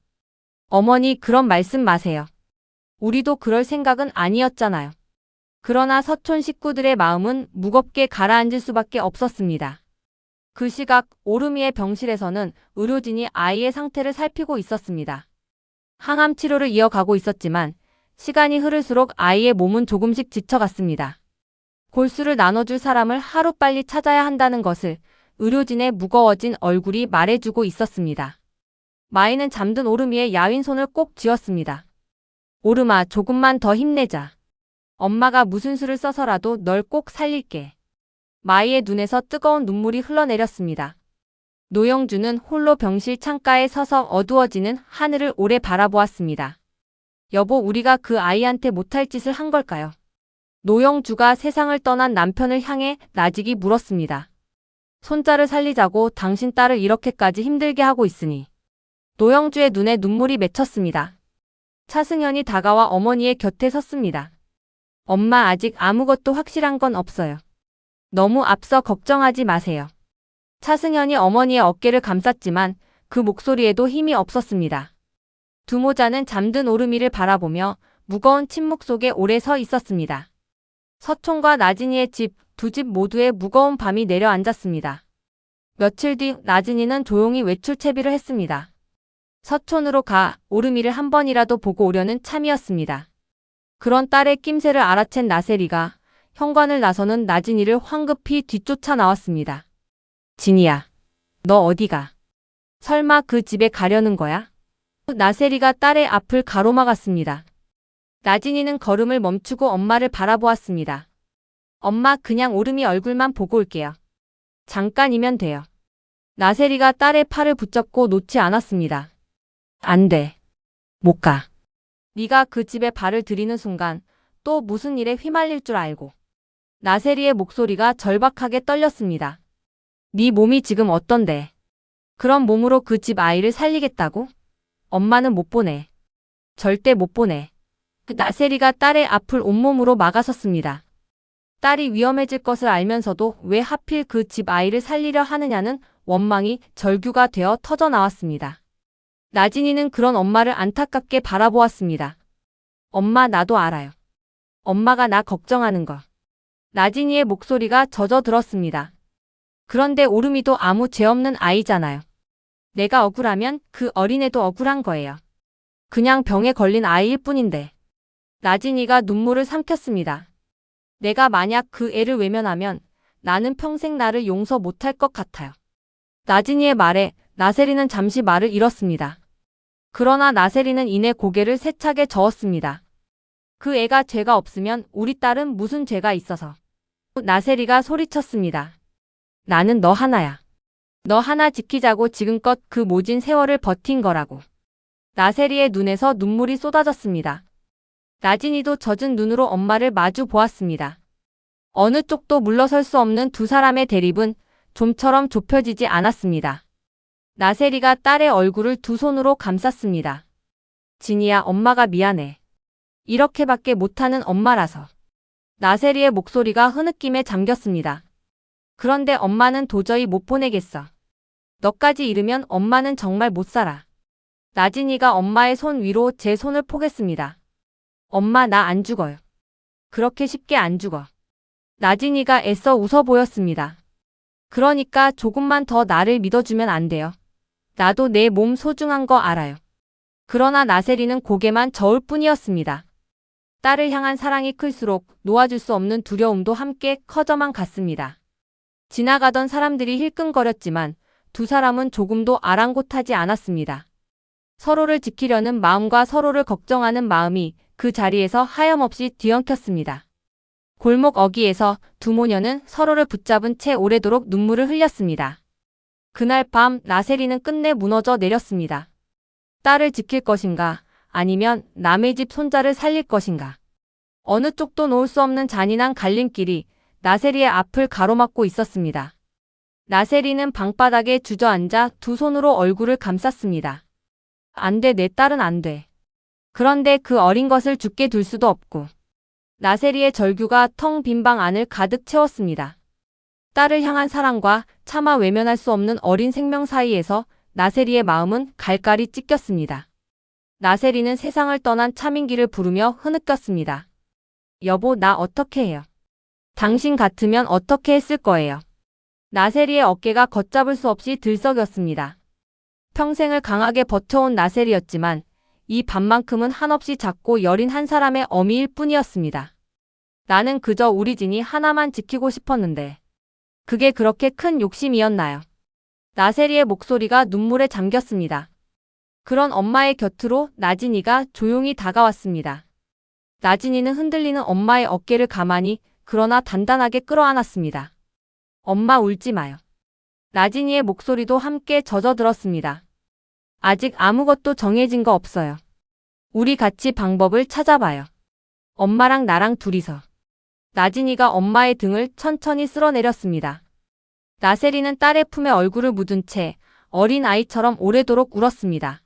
어머니 그런 말씀 마세요. 우리도 그럴 생각은 아니었잖아요. 그러나 서촌 식구들의 마음은 무겁게 가라앉을 수밖에 없었습니다. 그 시각 오르미의 병실에서는 의료진이 아이의 상태를 살피고 있었습니다. 항암 치료를 이어가고 있었지만 시간이 흐를수록 아이의 몸은 조금씩 지쳐갔습니다. 골수를 나눠줄 사람을 하루빨리 찾아야 한다는 것을 의료진의 무거워진 얼굴이 말해주고 있었습니다. 마이는 잠든 오르미의 야윈 손을 꼭 쥐었습니다. 오르마, 조금만 더 힘내자. 엄마가 무슨 수를 써서라도 널 꼭 살릴게. 마이의 눈에서 뜨거운 눈물이 흘러내렸습니다. 노영주는 홀로 병실 창가에 서서 어두워지는 하늘을 오래 바라보았습니다. 여보, 우리가 그 아이한테 못할 짓을 한 걸까요? 노영주가 세상을 떠난 남편을 향해 나직이 물었습니다. 손자를 살리자고 당신 딸을 이렇게까지 힘들게 하고 있으니. 노영주의 눈에 눈물이 맺혔습니다. 차승현이 다가와 어머니의 곁에 섰습니다. 엄마, 아직 아무것도 확실한 건 없어요. 너무 앞서 걱정하지 마세요. 차승현이 어머니의 어깨를 감쌌지만 그 목소리에도 힘이 없었습니다. 두 모자는 잠든 오르미를 바라보며 무거운 침묵 속에 오래 서 있었습니다. 서촌과 나진이의 집, 두 집 모두에 무거운 밤이 내려앉았습니다. 며칠 뒤 나진이는 조용히 외출 채비를 했습니다. 서촌으로 가 오르미를 한 번이라도 보고 오려는 참이었습니다. 그런 딸의 낌새를 알아챈 나세리가 현관을 나서는 나진이를 황급히 뒤쫓아 나왔습니다. 진이야, 너 어디가? 설마 그 집에 가려는 거야? 나세리가 딸의 앞을 가로막았습니다. 나진이는 걸음을 멈추고 엄마를 바라보았습니다. 엄마, 그냥 오름이 얼굴만 보고 올게요. 잠깐이면 돼요. 나세리가 딸의 팔을 붙잡고 놓지 않았습니다. 안 돼. 못 가. 네가 그 집에 발을 들이는 순간 또 무슨 일에 휘말릴 줄 알고. 나세리의 목소리가 절박하게 떨렸습니다. 네 몸이 지금 어떤데? 그런 몸으로 그 집 아이를 살리겠다고? 엄마는 못 보내. 절대 못 보내. 나세리가 딸의 앞을 온몸으로 막아섰습니다. 딸이 위험해질 것을 알면서도 왜 하필 그 집 아이를 살리려 하느냐는 원망이 절규가 되어 터져 나왔습니다. 나진이는 그런 엄마를 안타깝게 바라보았습니다. 엄마, 나도 알아요. 엄마가 나 걱정하는 거. 나진이의 목소리가 젖어들었습니다. 그런데 오름이도 아무 죄 없는 아이잖아요. 내가 억울하면 그 어린애도 억울한 거예요. 그냥 병에 걸린 아이일 뿐인데. 나진이가 눈물을 삼켰습니다. 내가 만약 그 애를 외면하면 나는 평생 나를 용서 못할 것 같아요. 나진이의 말에 나세리는 잠시 말을 잃었습니다. 그러나 나세리는 이내 고개를 세차게 저었습니다. 그 애가 죄가 없으면 우리 딸은 무슨 죄가 있어서. 나세리가 소리쳤습니다. 나는 너 하나야. 너 하나 지키자고 지금껏 그 모진 세월을 버틴 거라고. 나세리의 눈에서 눈물이 쏟아졌습니다. 나진이도 젖은 눈으로 엄마를 마주 보았습니다. 어느 쪽도 물러설 수 없는 두 사람의 대립은 좀처럼 좁혀지지 않았습니다. 나세리가 딸의 얼굴을 두 손으로 감쌌습니다. 진이야, 엄마가 미안해. 이렇게밖에 못하는 엄마라서. 나세리의 목소리가 흐느낌에 잠겼습니다. 그런데 엄마는 도저히 못 보내겠어. 너까지 잃으면 엄마는 정말 못 살아. 나진이가 엄마의 손 위로 제 손을 포겠습니다. 엄마, 나 안 죽어요. 그렇게 쉽게 안 죽어. 나진이가 애써 웃어 보였습니다. 그러니까 조금만 더 나를 믿어주면 안 돼요. 나도 내 몸 소중한 거 알아요. 그러나 나세리는 고개만 저을 뿐이었습니다. 딸을 향한 사랑이 클수록 놓아줄 수 없는 두려움도 함께 커져만 갔습니다. 지나가던 사람들이 힐끔거렸지만 두 사람은 조금도 아랑곳하지 않았습니다. 서로를 지키려는 마음과 서로를 걱정하는 마음이 그 자리에서 하염없이 뒤엉켰습니다. 골목 어귀에서 두 모녀는 서로를 붙잡은 채 오래도록 눈물을 흘렸습니다. 그날 밤 나세리는 끝내 무너져 내렸습니다. 딸을 지킬 것인가, 아니면 남의 집 손자를 살릴 것인가. 어느 쪽도 놓을 수 없는 잔인한 갈림길이 나세리의 앞을 가로막고 있었습니다. 나세리는 방바닥에 주저앉아 두 손으로 얼굴을 감쌌습니다. 안 돼, 내 딸은 안 돼. 그런데 그 어린 것을 죽게 둘 수도 없고. 나세리의 절규가 텅 빈 방 안을 가득 채웠습니다. 딸을 향한 사랑과 차마 외면할 수 없는 어린 생명 사이에서 나세리의 마음은 갈갈이 찢겼습니다. 나세리는 세상을 떠난 차민기를 부르며 흐느꼈습니다. 여보, 나 어떻게 해요? 당신 같으면 어떻게 했을 거예요? 나세리의 어깨가 걷잡을 수 없이 들썩였습니다. 평생을 강하게 버텨온 나세리였지만 이 밤만큼은 한없이 작고 여린 한 사람의 어미일 뿐이었습니다. 나는 그저 우리 진이 하나만 지키고 싶었는데 그게 그렇게 큰 욕심이었나요? 나세리의 목소리가 눈물에 잠겼습니다. 그런 엄마의 곁으로 나진이가 조용히 다가왔습니다. 나진이는 흔들리는 엄마의 어깨를 가만히 그러나 단단하게 끌어안았습니다. 엄마, 울지 마요. 나진이의 목소리도 함께 젖어들었습니다. 아직 아무것도 정해진 거 없어요. 우리 같이 방법을 찾아봐요. 엄마랑 나랑 둘이서. 나진이가 엄마의 등을 천천히 쓸어내렸습니다. 나세리는 딸의 품에 얼굴을 묻은 채 어린 아이처럼 오래도록 울었습니다.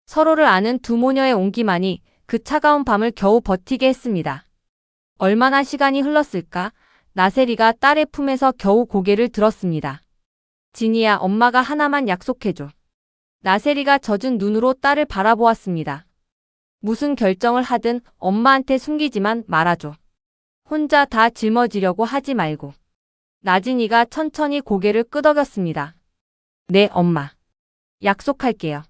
서로를 아는 두 모녀의 온기만이 그 차가운 밤을 겨우 버티게 했습니다. 얼마나 시간이 흘렀을까? 나세리가 딸의 품에서 겨우 고개를 들었습니다. 진이야, 엄마가 하나만 약속해줘. 나세리가 젖은 눈으로 딸을 바라보았습니다. 무슨 결정을 하든 엄마한테 숨기지만 말아줘. 혼자 다 짊어지려고 하지 말고. 나진이가 천천히 고개를 끄덕였습니다. 네, 엄마. 약속할게요.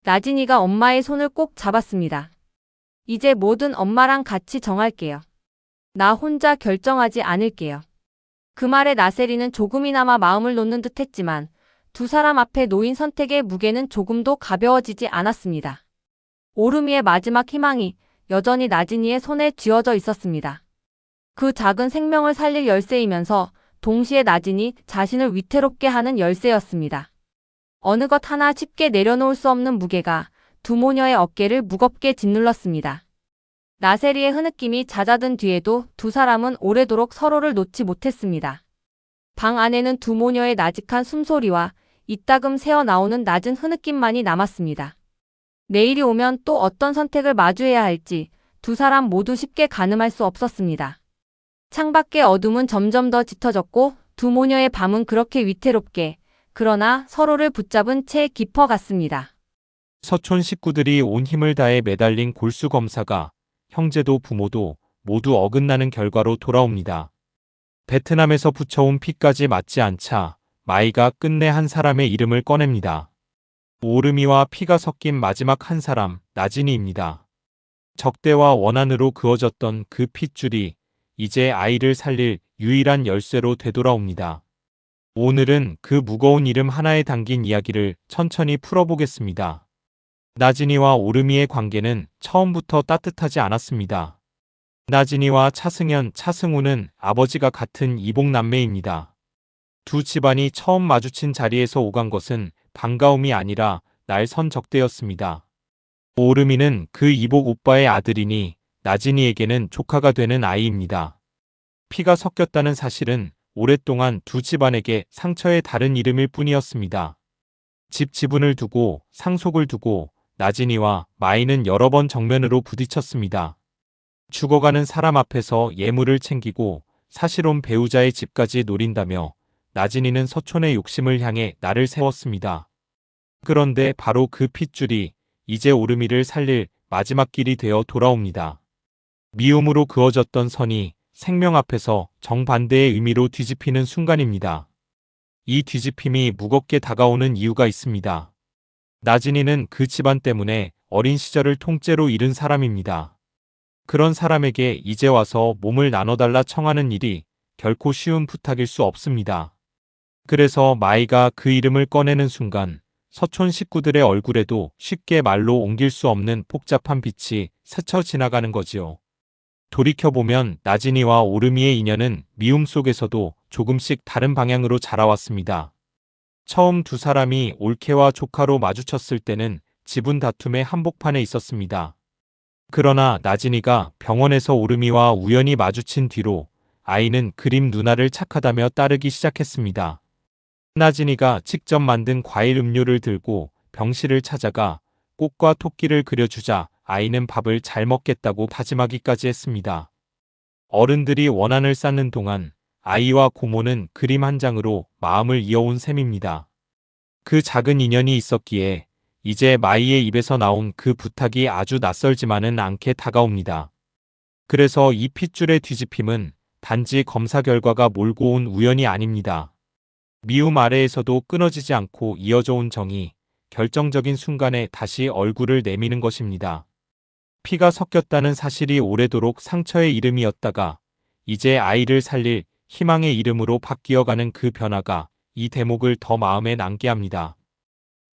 나진이가 엄마의 손을 꼭 잡았습니다. 이제 뭐든 엄마랑 같이 정할게요. 나 혼자 결정하지 않을게요. 그 말에 나세리는 조금이나마 마음을 놓는 듯 했지만 두 사람 앞에 놓인 선택의 무게는 조금도 가벼워지지 않았습니다. 오르미의 마지막 희망이 여전히 나진이의 손에 쥐어져 있었습니다. 그 작은 생명을 살릴 열쇠이면서 동시에 나진이 자신을 위태롭게 하는 열쇠였습니다. 어느 것 하나 쉽게 내려놓을 수 없는 무게가 두 모녀의 어깨를 무겁게 짓눌렀습니다. 나세리의 흐느낌이 잦아든 뒤에도 두 사람은 오래도록 서로를 놓지 못했습니다. 방 안에는 두 모녀의 나직한 숨소리와 이따금 새어나오는 낮은 흐느낌만이 남았습니다. 내일이 오면 또 어떤 선택을 마주해야 할지 두 사람 모두 쉽게 가늠할 수 없었습니다. 창밖의 어둠은 점점 더 짙어졌고 두 모녀의 밤은 그렇게 위태롭게 그러나 서로를 붙잡은 채 깊어갔습니다. 서촌 식구들이 온 힘을 다해 매달린 골수 검사가 형제도 부모도 모두 어긋나는 결과로 돌아옵니다. 베트남에서 붙여온 피까지 맞지 않자 마이가 끝내 한 사람의 이름을 꺼냅니다. 오르미와 피가 섞인 마지막 한 사람, 나진이입니다. 적대와 원한으로 그어졌던 그 핏줄이 이제 아이를 살릴 유일한 열쇠로 되돌아옵니다. 오늘은 그 무거운 이름 하나에 담긴 이야기를 천천히 풀어보겠습니다. 나진이와 오르미의 관계는 처음부터 따뜻하지 않았습니다. 나진이와 차승현, 차승우는 아버지가 같은 이복남매입니다. 두 집안이 처음 마주친 자리에서 오간 것은 반가움이 아니라 날선적대였습니다. 오르미는 그 이복 오빠의 아들이니 나진이에게는 조카가 되는 아이입니다. 피가 섞였다는 사실은 오랫동안 두 집안에게 상처의 다른 이름일 뿐이었습니다. 집 지분을 두고 상속을 두고 나진이와 마이는 여러 번 정면으로 부딪혔습니다. 죽어가는 사람 앞에서 예물을 챙기고 사실혼 배우자의 집까지 노린다며 나진이는 서촌의 욕심을 향해 날을 세웠습니다. 그런데 바로 그 핏줄이 이제 오르미를 살릴 마지막 길이 되어 돌아옵니다. 미움으로 그어졌던 선이 생명 앞에서 정반대의 의미로 뒤집히는 순간입니다. 이 뒤집힘이 무겁게 다가오는 이유가 있습니다. 나진이는 그 집안 때문에 어린 시절을 통째로 잃은 사람입니다. 그런 사람에게 이제 와서 몸을 나눠달라 청하는 일이 결코 쉬운 부탁일 수 없습니다. 그래서 마이가 그 이름을 꺼내는 순간 서촌 식구들의 얼굴에도 쉽게 말로 옮길 수 없는 복잡한 빛이 스쳐 지나가는 거지요. 돌이켜보면 나진이와 오르미의 인연은 미움 속에서도 조금씩 다른 방향으로 자라왔습니다. 처음 두 사람이 올케와 조카로 마주쳤을 때는 지분 다툼의 한복판에 있었습니다. 그러나 나진이가 병원에서 오르미와 우연히 마주친 뒤로 아이는 그림 누나를 착하다며 따르기 시작했습니다. 나진이가 직접 만든 과일 음료를 들고 병실을 찾아가 꽃과 토끼를 그려주자 아이는 밥을 잘 먹겠다고 다짐하기까지 했습니다. 어른들이 원한을 쌓는 동안 아이와 고모는 그림 한 장으로 마음을 이어온 셈입니다. 그 작은 인연이 있었기에 이제 마이의 입에서 나온 그 부탁이 아주 낯설지만은 않게 다가옵니다. 그래서 이 핏줄의 뒤집힘은 단지 검사 결과가 몰고 온 우연이 아닙니다. 미움 아래에서도 끊어지지 않고 이어져 온 정이 결정적인 순간에 다시 얼굴을 내미는 것입니다. 피가 섞였다는 사실이 오래도록 상처의 이름이었다가 이제 아이를 살릴 희망의 이름으로 바뀌어가는 그 변화가 이 대목을 더 마음에 남게 합니다.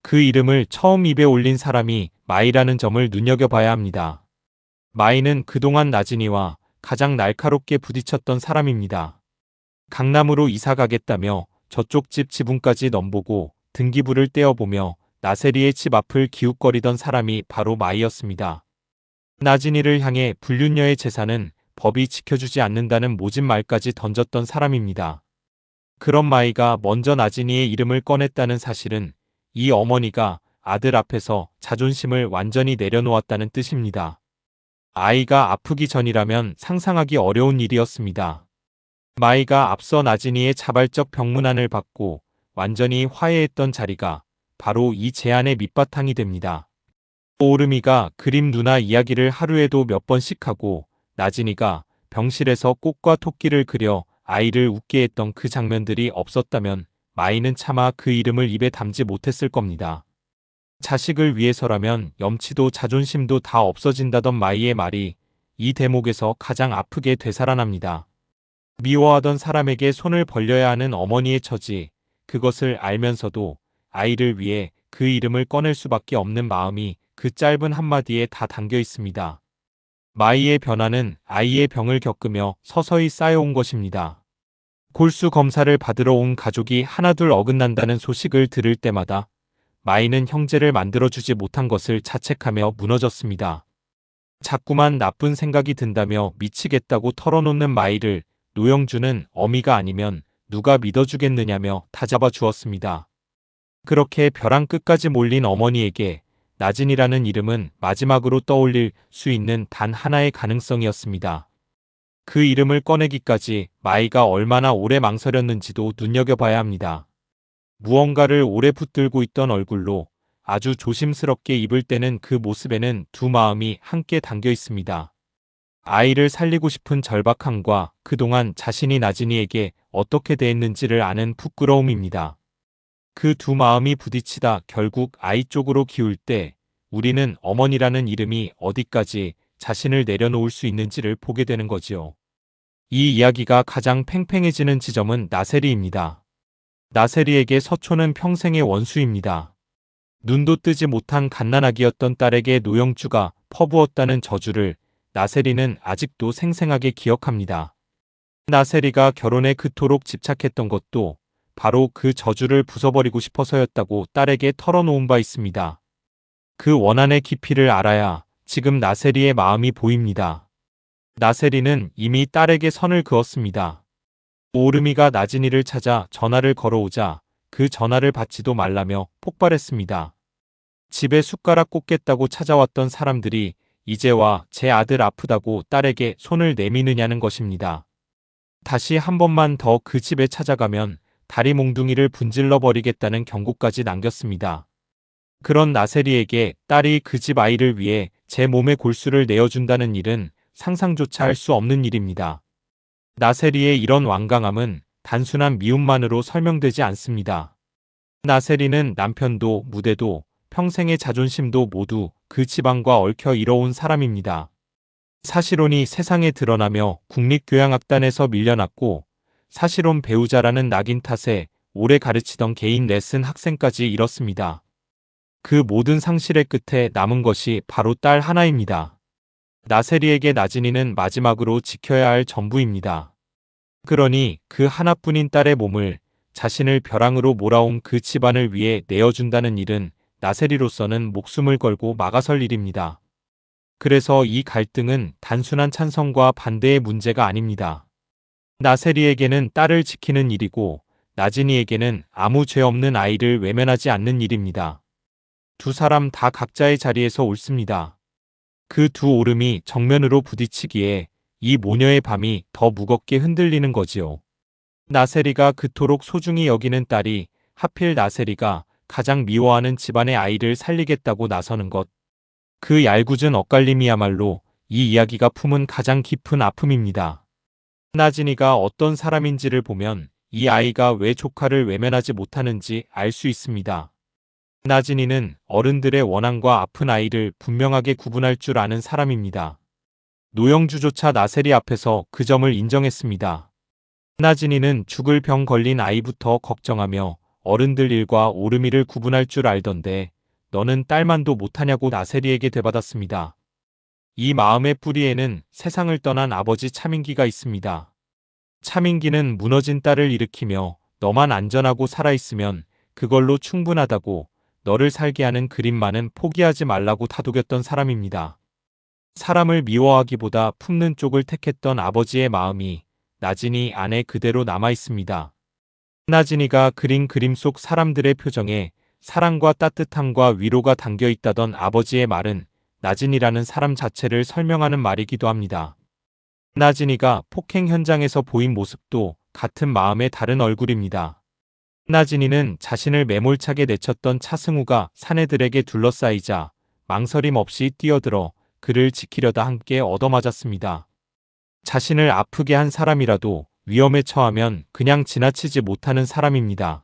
그 이름을 처음 입에 올린 사람이 마이라는 점을 눈여겨봐야 합니다. 마이는 그동안 나진이와 가장 날카롭게 부딪혔던 사람입니다. 강남으로 이사 가겠다며 저쪽 집 지분까지 넘보고 등기부를 떼어보며 나세리의 집 앞을 기웃거리던 사람이 바로 마이였습니다. 나진이를 향해 불륜녀의 재산은 법이 지켜주지 않는다는 모진 말까지 던졌던 사람입니다. 그런 마이가 먼저 나진이의 이름을 꺼냈다는 사실은 이 어머니가 아들 앞에서 자존심을 완전히 내려놓았다는 뜻입니다. 아이가 아프기 전이라면 상상하기 어려운 일이었습니다. 마이가 앞서 나진이의 자발적 병문안을 받고 완전히 화해했던 자리가 바로 이 제안의 밑바탕이 됩니다. 오르미가 그림 누나 이야기를 하루에도 몇 번씩 하고 나진이가 병실에서 꽃과 토끼를 그려 아이를 웃게 했던 그 장면들이 없었다면 마이는 차마 그 이름을 입에 담지 못했을 겁니다. 자식을 위해서라면 염치도 자존심도 다 없어진다던 마이의 말이 이 대목에서 가장 아프게 되살아납니다. 미워하던 사람에게 손을 벌려야 하는 어머니의 처지, 그것을 알면서도 아이를 위해 그 이름을 꺼낼 수밖에 없는 마음이 그 짧은 한마디에 다 담겨 있습니다. 마이의 변화는 아이의 병을 겪으며 서서히 쌓여온 것입니다. 골수 검사를 받으러 온 가족이 하나둘 어긋난다는 소식을 들을 때마다 마이는 형제를 만들어주지 못한 것을 자책하며 무너졌습니다. 자꾸만 나쁜 생각이 든다며 미치겠다고 털어놓는 마이를 노영주는 어미가 아니면 누가 믿어주겠느냐며 다잡아 주었습니다. 그렇게 벼랑 끝까지 몰린 어머니에게 나진이라는 이름은 마지막으로 떠올릴 수 있는 단 하나의 가능성이었습니다. 그 이름을 꺼내기까지 마이가 얼마나 오래 망설였는지도 눈여겨봐야 합니다. 무언가를 오래 붙들고 있던 얼굴로 아주 조심스럽게 입을 떼는 그 모습에는 두 마음이 함께 담겨 있습니다. 아이를 살리고 싶은 절박함과 그동안 자신이 나진이에게 어떻게 대했는지를 아는 부끄러움입니다. 그 두 마음이 부딪히다 결국 아이 쪽으로 기울 때 우리는 어머니라는 이름이 어디까지 자신을 내려놓을 수 있는지를 보게 되는 거지요. 이 이야기가 가장 팽팽해지는 지점은 나세리입니다. 나세리에게 서초는 평생의 원수입니다. 눈도 뜨지 못한 갓난아기였던 딸에게 노영주가 퍼부었다는 저주를 나세리는 아직도 생생하게 기억합니다. 나세리가 결혼에 그토록 집착했던 것도 바로 그 저주를 부숴버리고 싶어서였다고 딸에게 털어놓은 바 있습니다. 그 원한의 깊이를 알아야 지금 나세리의 마음이 보입니다. 나세리는 이미 딸에게 선을 그었습니다. 오르미가 나진이를 찾아 전화를 걸어오자 그 전화를 받지도 말라며 폭발했습니다. 집에 숟가락 꽂겠다고 찾아왔던 사람들이 이제와 제 아들 아프다고 딸에게 손을 내미느냐는 것입니다. 다시 한 번만 더 그 집에 찾아가면 다리 몽둥이를 분질러 버리겠다는 경고까지 남겼습니다. 그런 나세리에게 딸이 그 집 아이를 위해 제 몸의 골수를 내어준다는 일은 상상조차 할 수 없는 일입니다. 나세리의 이런 완강함은 단순한 미움만으로 설명되지 않습니다. 나세리는 남편도 무대도 평생의 자존심도 모두 그 집안과 얽혀 이뤄온 사람입니다. 사실혼이 세상에 드러나며 국립교양악단에서 밀려났고 사실혼 배우자라는 낙인 탓에 오래 가르치던 개인 레슨 학생까지 잃었습니다. 그 모든 상실의 끝에 남은 것이 바로 딸 하나입니다. 나세리에게 나진이는 마지막으로 지켜야 할 전부입니다. 그러니 그 하나뿐인 딸의 몸을 자신을 벼랑으로 몰아온 그 집안을 위해 내어준다는 일은 나세리로서는 목숨을 걸고 막아설 일입니다. 그래서 이 갈등은 단순한 찬성과 반대의 문제가 아닙니다. 나세리에게는 딸을 지키는 일이고 나진이에게는 아무 죄 없는 아이를 외면하지 않는 일입니다. 두 사람 다 각자의 자리에서 옳습니다. 그 두 오름이 정면으로 부딪히기에 이 모녀의 밤이 더 무겁게 흔들리는 거지요. 나세리가 그토록 소중히 여기는 딸이 하필 나세리가 가장 미워하는 집안의 아이를 살리겠다고 나서는 것. 그 얄궂은 엇갈림이야말로 이 이야기가 품은 가장 깊은 아픔입니다. 나진이가 어떤 사람인지를 보면 이 아이가 왜 조카를 외면하지 못하는지 알 수 있습니다. 나진이는 어른들의 원한과 아픈 아이를 분명하게 구분할 줄 아는 사람입니다. 노영주조차 나세리 앞에서 그 점을 인정했습니다. 나진이는 죽을 병 걸린 아이부터 걱정하며 어른들 일과 오르미를 구분할 줄 알던데 너는 딸만도 못하냐고 나세리에게 되받았습니다. 이 마음의 뿌리에는 세상을 떠난 아버지 차민기가 있습니다. 차민기는 무너진 딸을 일으키며 너만 안전하고 살아있으면 그걸로 충분하다고 너를 살게 하는 그림만은 포기하지 말라고 다독였던 사람입니다. 사람을 미워하기보다 품는 쪽을 택했던 아버지의 마음이 나진이 안에 그대로 남아있습니다. 나진이가 그린 그림 속 사람들의 표정에 사랑과 따뜻함과 위로가 담겨있다던 아버지의 말은 나진이라는 사람 자체를 설명하는 말이기도 합니다. 나진이가 폭행 현장에서 보인 모습도 같은 마음의 다른 얼굴입니다. 나진이는 자신을 매몰차게 내쳤던 차승우가 사내들에게 둘러싸이자 망설임 없이 뛰어들어 그를 지키려다 함께 얻어맞았습니다. 자신을 아프게 한 사람이라도 위험에 처하면 그냥 지나치지 못하는 사람입니다.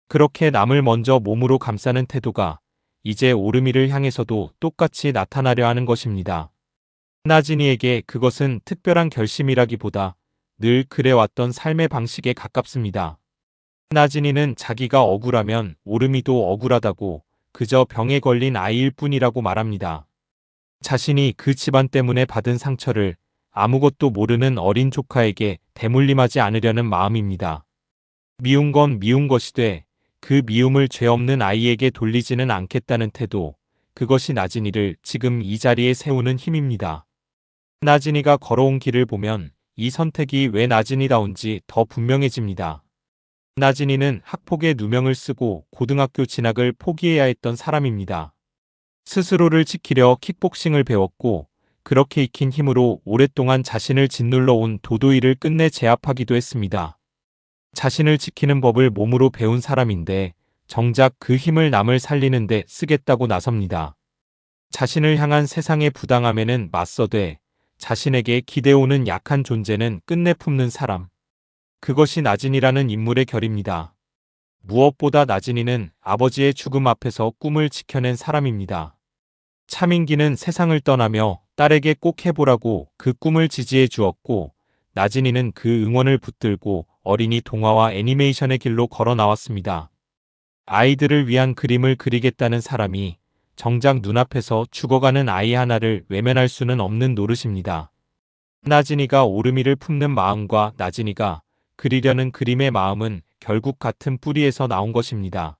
그렇게 남을 먼저 몸으로 감싸는 태도가 이제 오르미를 향해서도 똑같이 나타나려 하는 것입니다. 나진이에게 그것은 특별한 결심이라기보다 늘 그래왔던 삶의 방식에 가깝습니다. 나진이는 자기가 억울하면 오르미도 억울하다고 그저 병에 걸린 아이일 뿐이라고 말합니다. 자신이 그 집안 때문에 받은 상처를 아무것도 모르는 어린 조카에게 대물림하지 않으려는 마음입니다. 미운 건 미운 것이 돼 그 미움을 죄 없는 아이에게 돌리지는 않겠다는 태도, 그것이 나진이를 지금 이 자리에 세우는 힘입니다. 나진이가 걸어온 길을 보면 이 선택이 왜 나진이다운지 더 분명해집니다. 나진이는 학폭의 누명을 쓰고 고등학교 진학을 포기해야 했던 사람입니다. 스스로를 지키려 킥복싱을 배웠고 그렇게 익힌 힘으로 오랫동안 자신을 짓눌러 온 도도이를 끝내 제압하기도 했습니다. 자신을 지키는 법을 몸으로 배운 사람인데 정작 그 힘을 남을 살리는 데 쓰겠다고 나섭니다. 자신을 향한 세상의 부당함에는 맞서되 자신에게 기대오는 약한 존재는 끝내 품는 사람. 그것이 나진이라는 인물의 결입니다. 무엇보다 나진이는 아버지의 죽음 앞에서 꿈을 지켜낸 사람입니다. 차민기는 세상을 떠나며 딸에게 꼭 해보라고 그 꿈을 지지해 주었고 나진이는 그 응원을 붙들고 어린이 동화와 애니메이션의 길로 걸어 나왔습니다. 아이들을 위한 그림을 그리겠다는 사람이 정작 눈앞에서 죽어가는 아이 하나를 외면할 수는 없는 노릇입니다. 나진이가 오르미를 품는 마음과 나진이가 그리려는 그림의 마음은 결국 같은 뿌리에서 나온 것입니다.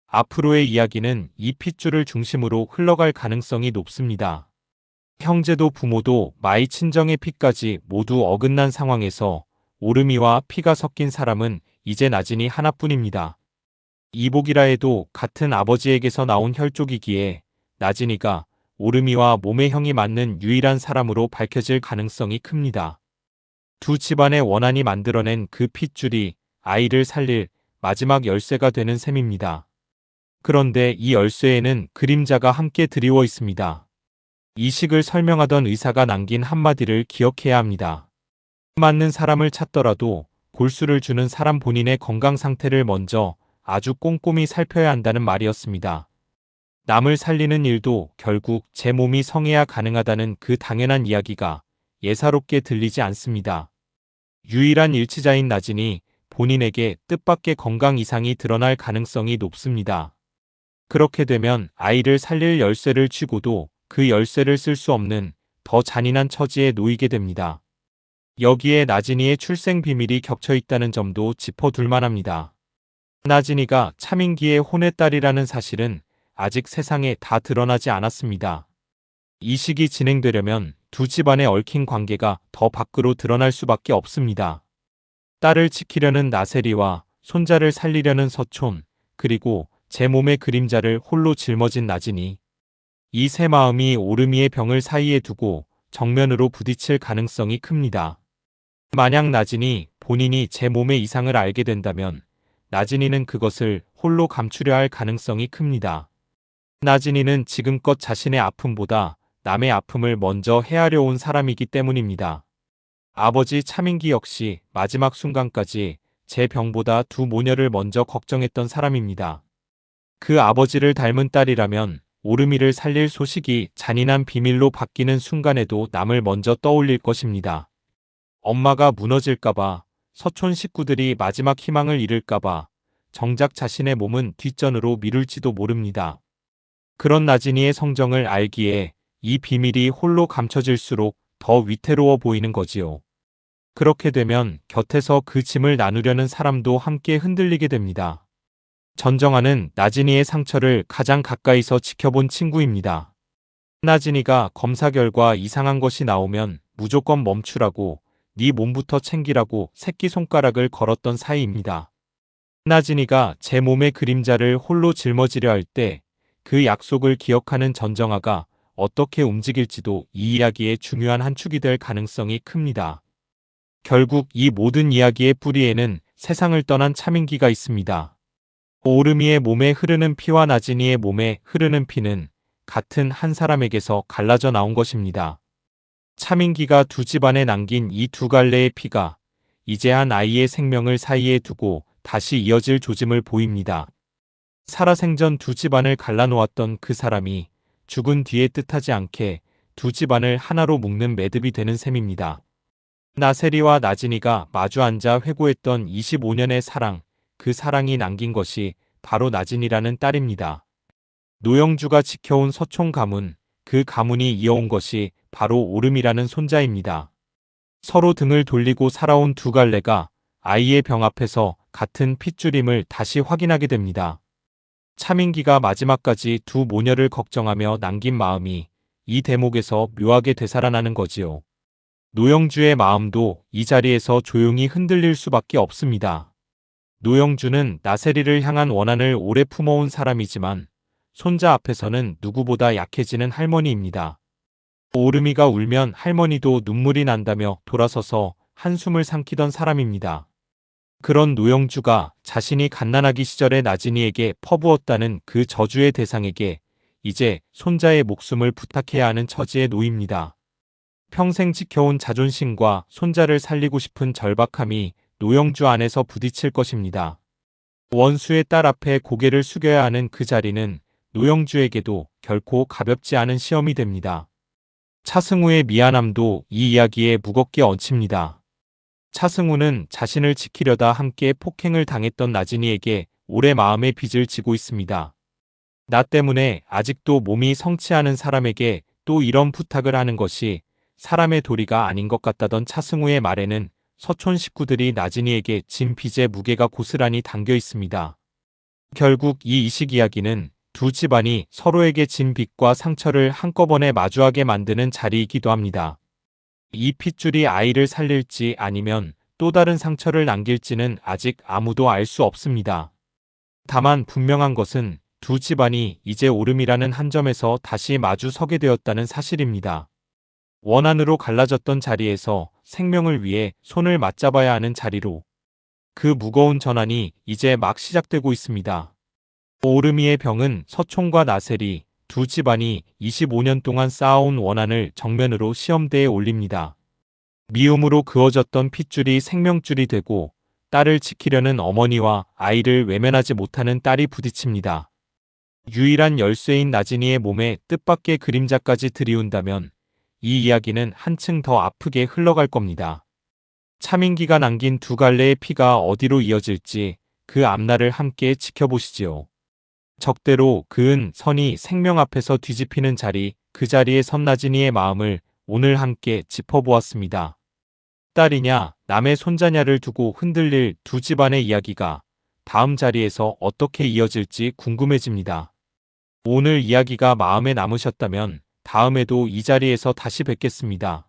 앞으로의 이야기는 이 핏줄을 중심으로 흘러갈 가능성이 높습니다. 형제도 부모도 마이 친정의 피까지 모두 어긋난 상황에서 오르미와 피가 섞인 사람은 이제 나진이 하나뿐입니다. 이복이라 해도 같은 아버지에게서 나온 혈족이기에 나진이가 오르미와 몸의 형이 맞는 유일한 사람으로 밝혀질 가능성이 큽니다. 두 집안의 원한이 만들어낸 그 핏줄이 아이를 살릴 마지막 열쇠가 되는 셈입니다. 그런데 이 열쇠에는 그림자가 함께 드리워 있습니다. 이식을 설명하던 의사가 남긴 한마디를 기억해야 합니다. 맞는 사람을 찾더라도 골수를 주는 사람 본인의 건강 상태를 먼저 아주 꼼꼼히 살펴야 한다는 말이었습니다. 남을 살리는 일도 결국 제 몸이 성해야 가능하다는 그 당연한 이야기가 예사롭게 들리지 않습니다. 유일한 일치자인 나진이 본인에게 뜻밖의 건강 이상이 드러날 가능성이 높습니다. 그렇게 되면 아이를 살릴 열쇠를 쥐고도 그 열쇠를 쓸 수 없는 더 잔인한 처지에 놓이게 됩니다. 여기에 나진이의 출생 비밀이 겹쳐 있다는 점도 짚어둘 만합니다. 나진이가 차민기의 혼외딸이라는 사실은 아직 세상에 다 드러나지 않았습니다. 이식이 진행되려면 두 집안의 얽힌 관계가 더 밖으로 드러날 수밖에 없습니다. 딸을 지키려는 나세리와 손자를 살리려는 서촌, 그리고 제 몸의 그림자를 홀로 짊어진 나진이, 이 세 마음이 오르미의 병을 사이에 두고 정면으로 부딪힐 가능성이 큽니다. 만약 나진이 본인이 제 몸의 이상을 알게 된다면 나진이는 그것을 홀로 감추려 할 가능성이 큽니다. 나진이는 지금껏 자신의 아픔보다 남의 아픔을 먼저 헤아려 온 사람이기 때문입니다. 아버지 차민기 역시 마지막 순간까지 제 병보다 두 모녀를 먼저 걱정했던 사람입니다. 그 아버지를 닮은 딸이라면 오르미를 살릴 소식이 잔인한 비밀로 바뀌는 순간에도 남을 먼저 떠올릴 것입니다. 엄마가 무너질까봐, 서촌 식구들이 마지막 희망을 잃을까봐 정작 자신의 몸은 뒷전으로 미룰지도 모릅니다. 그런 나진이의 성정을 알기에 이 비밀이 홀로 감춰질수록 더 위태로워 보이는 거지요. 그렇게 되면 곁에서 그 짐을 나누려는 사람도 함께 흔들리게 됩니다. 전정아는 나진이의 상처를 가장 가까이서 지켜본 친구입니다. 나진이가 검사 결과 이상한 것이 나오면 무조건 멈추라고, 네 몸부터 챙기라고 새끼손가락을 걸었던 사이입니다. 나진이가 제 몸의 그림자를 홀로 짊어지려 할 때 그 약속을 기억하는 전정아가 어떻게 움직일지도 이 이야기의 중요한 한 축이 될 가능성이 큽니다. 결국 이 모든 이야기의 뿌리에는 세상을 떠난 차민기가 있습니다. 오르미의 몸에 흐르는 피와 나진이의 몸에 흐르는 피는 같은 한 사람에게서 갈라져 나온 것입니다. 차민기가 두 집안에 남긴 이 두 갈래의 피가 이제 한 아이의 생명을 사이에 두고 다시 이어질 조짐을 보입니다. 살아생전 두 집안을 갈라놓았던 그 사람이 죽은 뒤에 뜻하지 않게 두 집안을 하나로 묶는 매듭이 되는 셈입니다. 나세리와 나진이가 마주 앉아 회고했던 25년의 사랑, 그 사랑이 남긴 것이 바로 나진이라는 딸입니다. 노영주가 지켜온 서촌 가문, 그 가문이 이어온 것이 바로 오름이라는 손자입니다. 서로 등을 돌리고 살아온 두 갈래가 아이의 병 앞에서 같은 핏줄임을 다시 확인하게 됩니다. 차민기가 마지막까지 두 모녀를 걱정하며 남긴 마음이 이 대목에서 묘하게 되살아나는 거지요. 노영주의 마음도 이 자리에서 조용히 흔들릴 수밖에 없습니다. 노영주는 나세리를 향한 원한을 오래 품어온 사람이지만 손자 앞에서는 누구보다 약해지는 할머니입니다. 오르미가 울면 할머니도 눈물이 난다며 돌아서서 한숨을 삼키던 사람입니다. 그런 노영주가 자신이 갓난아기 시절의 나진이에게 퍼부었다는 그 저주의 대상에게 이제 손자의 목숨을 부탁해야 하는 처지에 놓입니다. 평생 지켜온 자존심과 손자를 살리고 싶은 절박함이 노영주 안에서 부딪힐 것입니다. 원수의 딸 앞에 고개를 숙여야 하는 그 자리는 노영주에게도 결코 가볍지 않은 시험이 됩니다. 차승우의 미안함도 이 이야기에 무겁게 얹힙니다. 차승우는 자신을 지키려다 함께 폭행을 당했던 나진이에게 오래 마음의 빚을 지고 있습니다. 나 때문에 아직도 몸이 성취하는 사람에게 또 이런 부탁을 하는 것이 사람의 도리가 아닌 것 같다던 차승우의 말에는 서촌 식구들이 나진이에게 진 빚의 무게가 고스란히 담겨 있습니다. 결국 이 이식 이야기는 두 집안이 서로에게 진 빚과 상처를 한꺼번에 마주하게 만드는 자리이기도 합니다. 이 핏줄이 아이를 살릴지 아니면 또 다른 상처를 남길지는 아직 아무도 알 수 없습니다. 다만 분명한 것은 두 집안이 이제 오름이라는 한 점에서 다시 마주 서게 되었다는 사실입니다. 원한으로 갈라졌던 자리에서 생명을 위해 손을 맞잡아야 하는 자리로 그 무거운 전환이 이제 막 시작되고 있습니다. 오름이의 병은 서촌과 나세리 두 집안이 25년 동안 쌓아온 원한을 정면으로 시험대에 올립니다. 미움으로 그어졌던 핏줄이 생명줄이 되고 딸을 지키려는 어머니와 아이를 외면하지 못하는 딸이 부딪힙니다. 유일한 열쇠인 나진이의 몸에 뜻밖의 그림자까지 들이운다면 이 이야기는 한층 더 아프게 흘러갈 겁니다. 차민기가 남긴 두 갈래의 피가 어디로 이어질지 그 앞날을 함께 지켜보시지요. 적대로 그은 선이 생명 앞에서 뒤집히는 자리, 그 자리에 선 나진이의 마음을 오늘 함께 짚어보았습니다. 딸이냐, 남의 손자냐를 두고 흔들릴 두 집안의 이야기가 다음 자리에서 어떻게 이어질지 궁금해집니다. 오늘 이야기가 마음에 남으셨다면 다음에도 이 자리에서 다시 뵙겠습니다.